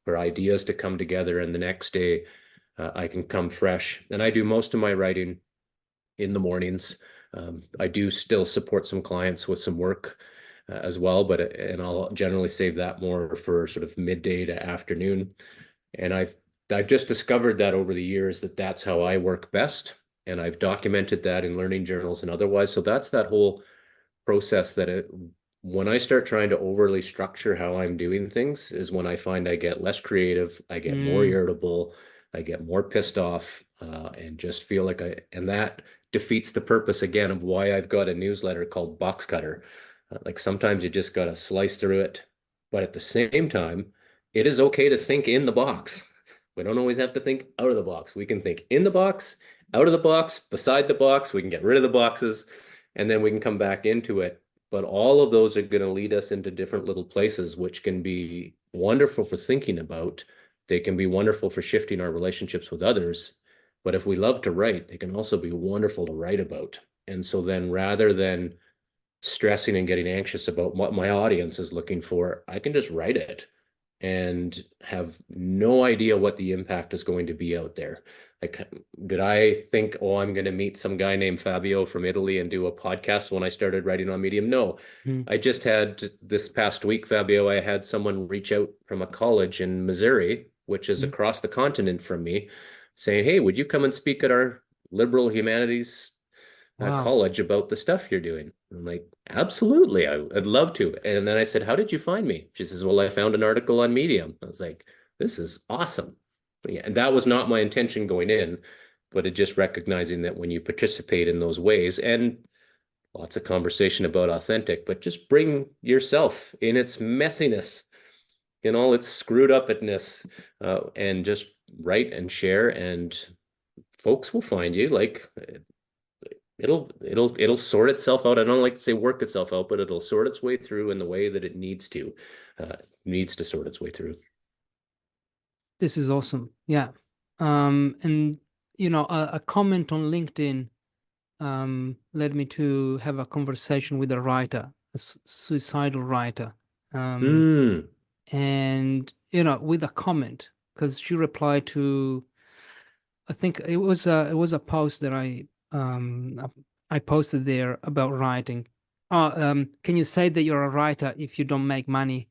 B: for ideas to come together, and the next day I can come fresh. And I do most of my writing in the mornings. I do still support some clients with some work as well, but and I'll generally save that more for sort of midday to afternoon. And I've just discovered that over the years that that's how I work best. And I've documented that in learning journals and otherwise. So that's that whole process when I start trying to overly structure how I'm doing things is when I find I get less creative, I get more
A: mm,
B: irritable, I get more pissed off, and just feel like and that defeats the purpose again of why I've got a newsletter called Box Cutter. Like sometimes you just got to slice through it, but at the same time, it is okay to think in the box. We don't always have to think out of the box. We can think in the box, out of the box, beside the box. We can get rid of the boxes, and then we can come back into it. But all of those are going to lead us into different little places, which can be wonderful for thinking about. They can be wonderful for shifting our relationships with others. But if we love to write, they can also be wonderful to write about. And so then rather than stressing and getting anxious about what my audience is looking for, I can just write it and have no idea what the impact is going to be out there. Like, did I think, oh, I'm going to meet some guy named Fabio from Italy and do a podcast when I started writing on Medium? No,
A: mm,
B: I just had this past week, Fabio, I had someone reach out from a college in Missouri which is
A: Mm.
B: across the continent from me, saying, "Hey, would you come and speak at our liberal humanities
A: Wow.
B: college about the stuff you're doing?" I'm like, "Absolutely, I'd love to." And then I said, "How did you find me?" She says, "Well, I found an article on Medium." I was like, "This is awesome." Yeah, and that was not my intention going in, but it just recognizing that when you participate in those ways, and lots of conversation about authentic, but just bring yourself in its messiness, in all its screwed upness, and just write and share, and folks will find you. Like it'll sort itself out. I don't like to say work itself out, but it'll sort its way through in the way that it needs to sort its way through.
A: This is awesome. Yeah. And a comment on LinkedIn led me to have a conversation with a writer, a suicidal writer. Um,
B: Mm,
A: and with a comment, because she replied to, I think it was a post that I posted there about writing. Can you say that you're a writer if you don't make money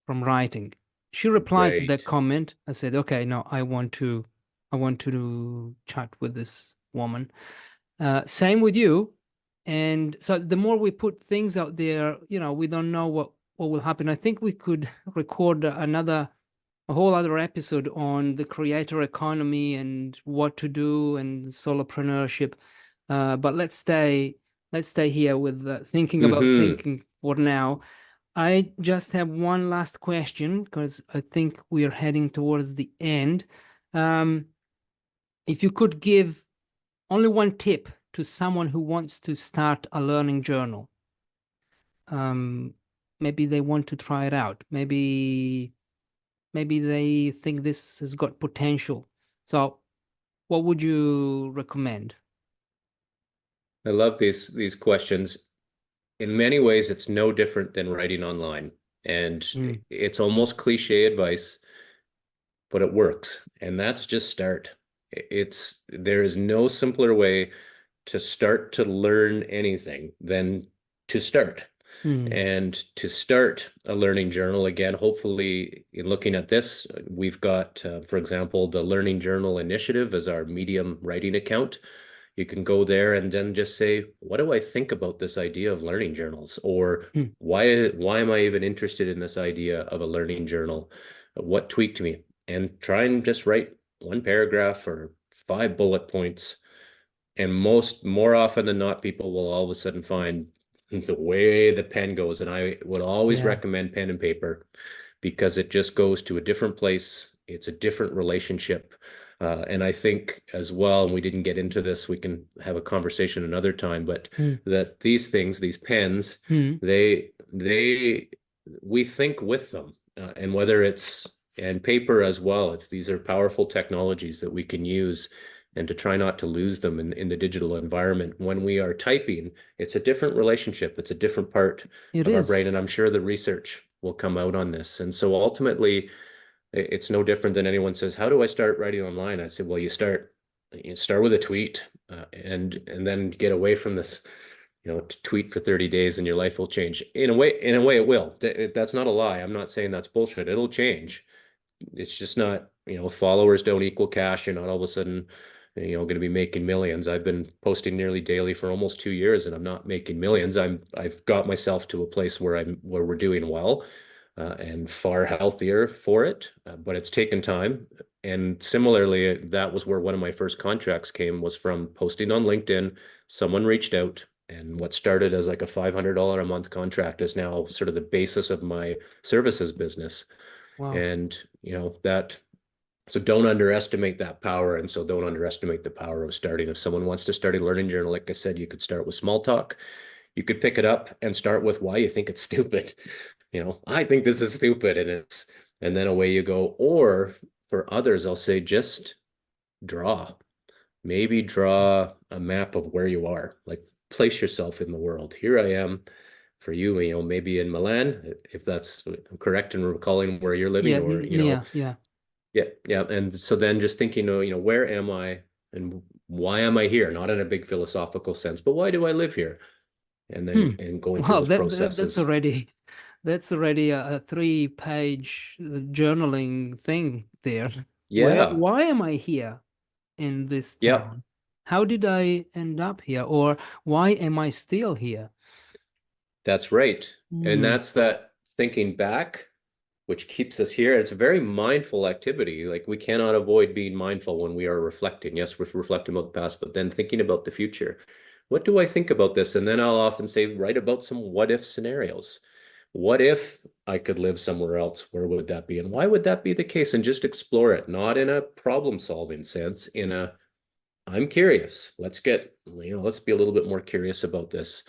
A: from writing? She replied to that
B: right.
A: comment. I said, okay, no, I want to chat with this woman. Same with you. And so the more we put things out there, we don't know what will happen. I think we could record a whole other episode on the creator economy and what to do and solopreneurship. But let's stay here with thinking about
B: Hmm.
A: thinking for now. I just have one last question because I think we are heading towards the end. Um, if you could give only one tip to someone who wants to start a learning journal, um, maybe they want to try it out. Maybe they think this has got potential. So, what would you recommend?
B: I love these questions. In many ways, it's no different than writing online. And
A: Mm,
B: it's almost cliche advice, but it works. And that's just start. There is no simpler way to start to learn anything than to start.
A: mm,
B: And to start a learning journal, again, hopefully, in looking at this, we've got, for example, the Learning Journal Initiative as our Medium writing account. You can go there and then just say, what do I think about this idea of learning journals? Or
A: mm.
B: why am I even interested in this idea of a learning journal? What tweaked me? And try and just write one paragraph or 5 bullet points. And more often than not, people will all of a sudden find the way the pen goes. And I would always
A: Yeah.
B: recommend pen and paper because it just goes to a different place. It's a different relationship. And I think as well, and we didn't get into this, we can have a conversation another time, but
A: Mm,
B: that these things, these pens,
A: mm.
B: they, we think with them. And whether it's, and paper as well, these are powerful technologies that we can use, and to try not to lose them in the digital environment. When we are typing, it's a different relationship. It's a different part
A: It
B: of our
A: is.
B: brain. And I'm sure the research will come out on this. And so ultimately, it's no different than anyone says, how do I start writing online? I say, well, you start with a tweet, and then get away from this, tweet for 30 days and your life will change. In a way it will. That's not a lie. I'm not saying that's bullshit. It'll change. It's just not, followers don't equal cash. You're not all of a sudden, going to be making millions. I've been posting nearly daily for almost 2 years, and I'm not making millions. I've got myself to a place where we're doing well, and far healthier for it. But it's taken time. And similarly, that was where one of my first contracts was from posting on LinkedIn. Someone reached out, and what started as like a $500 a month contract is now sort of the basis of my services business.
A: Wow.
B: And so don't underestimate that power. And so don't underestimate the power of starting. If someone wants to start a learning journal, like I said, you could start with small talk. You could pick it up and start with why you think it's stupid. I think this is stupid, and then away you go. Or for others, I'll say just draw. Maybe draw a map of where you are. Like place yourself in the world. Here I am. For you, maybe in Milan, if that's correct in recalling where you're living,
A: Yeah.
B: or
A: Yeah. Yeah.
B: yeah, yeah. And so then just thinking, where am I and why am I here? Not in a big philosophical sense, but why do I live here? And
A: Hmm.
B: then and going through
A: Well,
B: those
A: that's
B: processes.
A: already That's already a 3-page journaling thing there.
B: Yeah.
A: Why am I here in this
B: Yep.
A: town? How did I end up here? Or why am I still here?
B: That's right. And
A: Mm,
B: that's that thinking back, which keeps us here. It's a very mindful activity. Like we cannot avoid being mindful when we are reflecting. Yes, we're reflecting about the past, but then thinking about the future. What do I think about this? And then I'll often say, write about some what if scenarios. What if I could live somewhere else? Where would that be? And why would that be the case? And just explore it, not in a problem solving sense, in a I'm curious. Let's be a little bit more curious about this.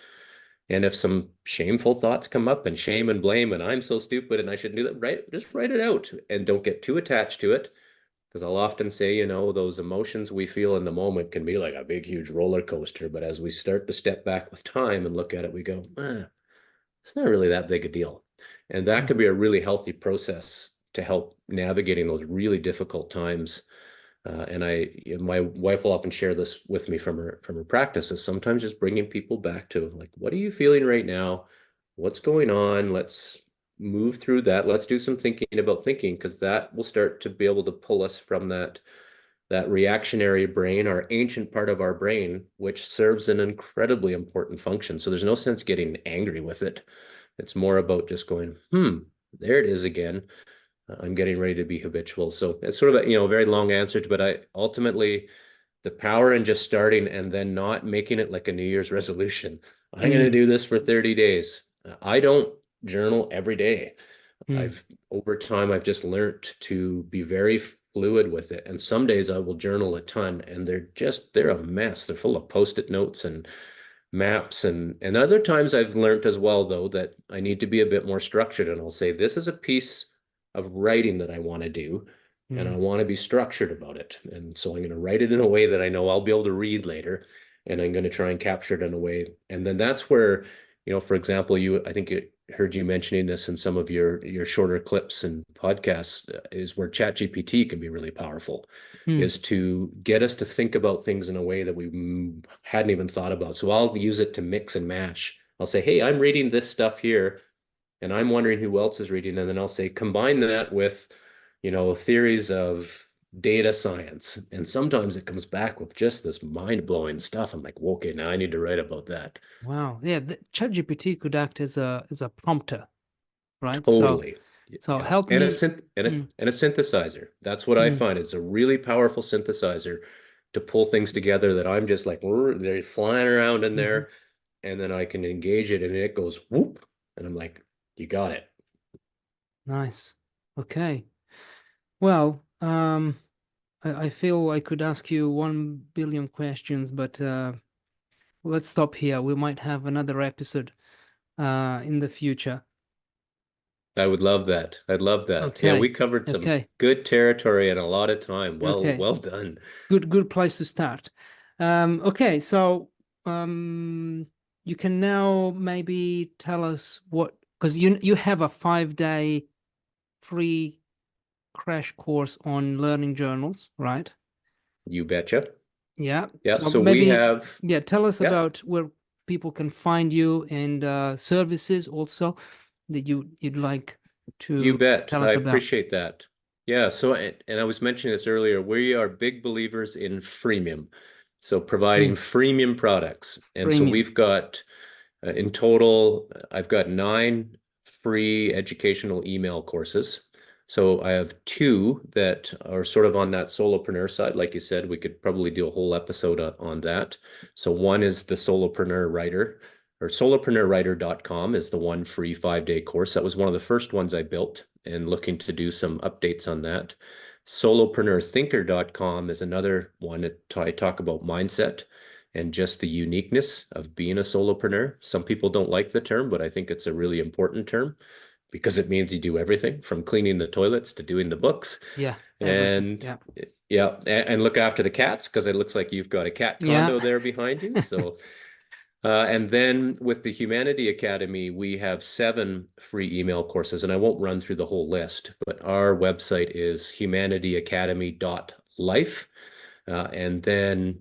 B: And if some shameful thoughts come up and shame and blame, and I'm so stupid and I shouldn't do that, just write it out and don't get too attached to it. Because I'll often say, those emotions we feel in the moment can be like a big, huge roller coaster. But as we start to step back with time and look at it, we go, it's not really that big a deal. And that
A: yeah.
B: can be a really healthy process to help navigating those really difficult times. My wife will often share this with me from her practices. Sometimes just bringing people back to like, what are you feeling right now? What's going on? Let's move through that. Let's do some thinking about thinking because that will start to be able to pull us from that reactionary brain, our ancient part of our brain, which serves an incredibly important function. So there's no sense getting angry with it. It's more about just going, there it is again. I'm getting ready to be habitual. So it's sort of a very long answer, but I ultimately the power in just starting and then not making it like a New Year's resolution. I'm going to
A: Mm,
B: do this for 30 days. I don't journal every day.
A: mm.
B: Over time, I've just learned to be very fluid with it. And some days I will journal a ton and they're a mess. They're full of post-it notes and maps. And other times I've learned as well, though, that I need to be a bit more structured. And I'll say, this is a piece of writing that I want to do. And I
A: Mm.
B: want to be structured about it. And so I'm going to write it in a way that I know I'll be able to read later. And I'm going to try and capture it in a way. And then that's where, for example, I think it heard you mentioning this in some of your shorter clips and podcasts, is where ChatGPT can be really powerful,
A: Mm.
B: is to get us to think about things in a way that we hadn't even thought about. So I'll use it to mix and match. I'll say, hey, I'm reading this stuff here, and I'm wondering who else is reading. And then I'll say, combine that with, theories of data science. And sometimes it comes back with just this mind-blowing stuff. I'm like, okay, now I need to write about that.
A: Wow. Yeah, the ChatGPT could act as a prompter, right?
B: Totally.
A: So
B: Yeah.
A: help
B: And a
A: me.
B: synth
A: Mm,
B: and a synthesizer. That's what I
A: mm,
B: find. It's a really powerful synthesizer to pull things together that I'm just like they're flying around in
A: mhm.
B: there, and then I can engage it and it goes whoop, and I'm like, you got it.
A: Nice. Okay. Well, I feel I could ask you 1 billion questions, but let's stop here. We might have another episode in the future.
B: I would love that. I'd love that. Yeah, we
A: Okay.
B: covered some
A: Okay.
B: good territory in a lot of time.
A: Okay.
B: Well done.
A: Good place to start. Okay, so um, you can now maybe tell us what, because you have a 5-day free crash course on learning journals, right?
B: You betcha.
A: Yeah.
B: Yeah,
A: So
B: so we
A: maybe,
B: have,
A: yeah, tell us
B: yeah,
A: about where people can find you and services also that you'd like
B: you
A: to
B: bet.
A: tell
B: I
A: us about.
B: appreciate that. Yeah, so and I was mentioning this earlier, we are big believers in freemium. So providing
A: Mm,
B: freemium products. And so
A: premium.
B: we've got in total, I've got 9 free educational email courses. So I have 2 that are sort of on that solopreneur side. Like you said, we could probably do a whole episode on that. So one is the Solopreneur Writer, or solopreneurwriter.com is the one free 5-day course. That was one of the first ones I built and looking to do some updates on that. Solopreneurthinker.com is another one that I talk about mindset and just the uniqueness of being a solopreneur. Some people don't like the term, but I think it's a really important term because it means you do everything from cleaning the toilets to doing the books.
A: Yeah, everything.
B: And
A: Yeah.
B: yeah, and look after the cats because it looks like you've got a cat
A: Yeah.
B: condo there behind you. So, and then with the Humanity Academy, we have 7 free email courses, and I won't run through the whole list, but our website is humanityacademy.life. And then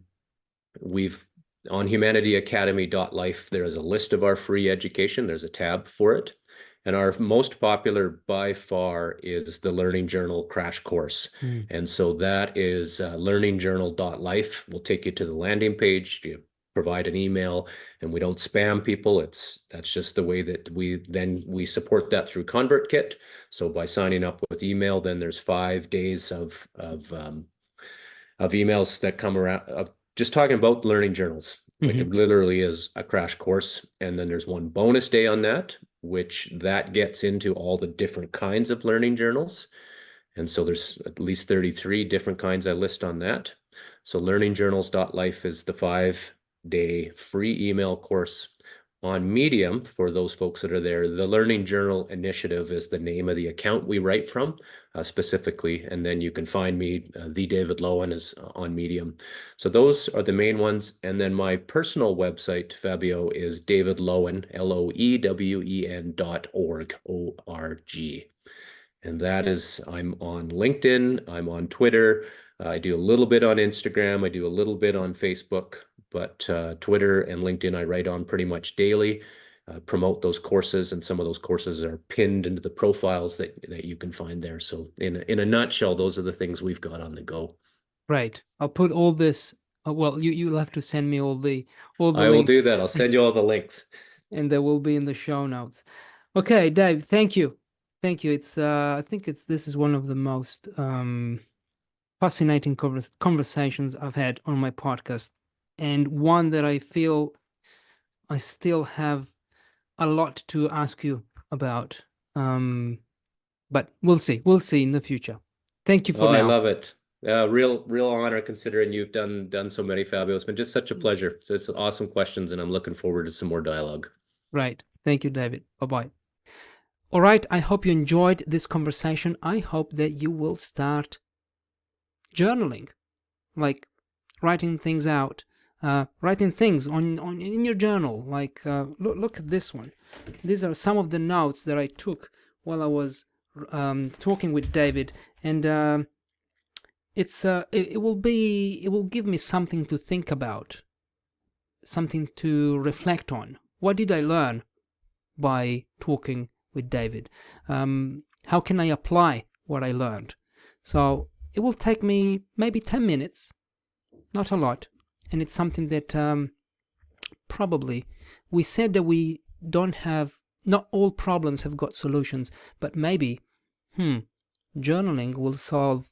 B: we've on humanityacademy.life, there is a list of our free education. There's a tab for it. And our most popular by far is the Learning Journal Crash Course. And so that is learningjournal.life. We'll take you to the landing page. You provide an email, and we don't spam people. That's just the way that we support that through ConvertKit. So by signing up with email, then there's 5 days of emails that come around just talking about learning journals. Like it literally is a crash course. And then there's one bonus day on that, which that gets into all the different kinds of learning journals. And so there's at least 33 different kinds I list on that. So learningjournals.life is the 5-day free email course. On Medium, for those folks that are there, the Learning Journal Initiative is the name of the account we write from specifically. And then you can find me, the David Loewen is on Medium. So those are the main ones. And then my personal website, Fabio, is David Loewen, LOEWEN.org, O-R-G. And that is, I'm on LinkedIn, I'm on Twitter, I do a little bit on Instagram, I do a little bit on Facebook, but Twitter and LinkedIn I write on pretty much daily, promote those courses, and some of those courses are pinned into the profiles that you can find there. So in a nutshell, those are the things we've got on the go.
A: Right. I'll put all this. Well, you'll have to send me all the
B: I
A: links.
B: will do that. I'll send you all the links.
A: And they will be in the show notes. Okay, Dave, thank you. Thank you. It's I think this is one of the most fascinating conversations I've had on my podcast, and one that I feel I still have a lot to ask you about. But we'll see. We'll see in the future. Thank you for now.
B: I love it. Real honor considering you've done so many, Fabio. It's been just such a pleasure. So it's awesome questions, and I'm looking forward to some more dialogue.
A: Right. Thank you, David. Bye-bye. All right. I hope you enjoyed this conversation. I hope that you will start journaling, like writing things out, writing things in your journal. Like look at this one. These are some of the notes that I took while I was talking with David, and it will give me something to think about, something to reflect on. What did I learn by talking with David? How can I apply what I learned? So it will take me maybe 10 minutes, not a lot, and it's something that probably we said that we don't have. Not all problems have got solutions, but maybe journaling will solve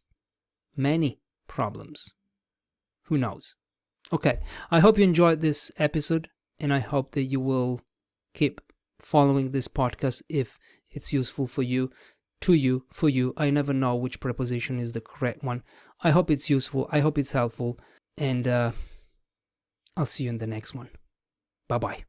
A: many problems. Who knows? Okay, I hope you enjoyed this episode, and I hope that you will keep following this podcast if it's useful for you, for you. I never know which preposition is the correct one. I hope it's useful. I hope it's helpful, and I'll see you in the next one. Bye-bye.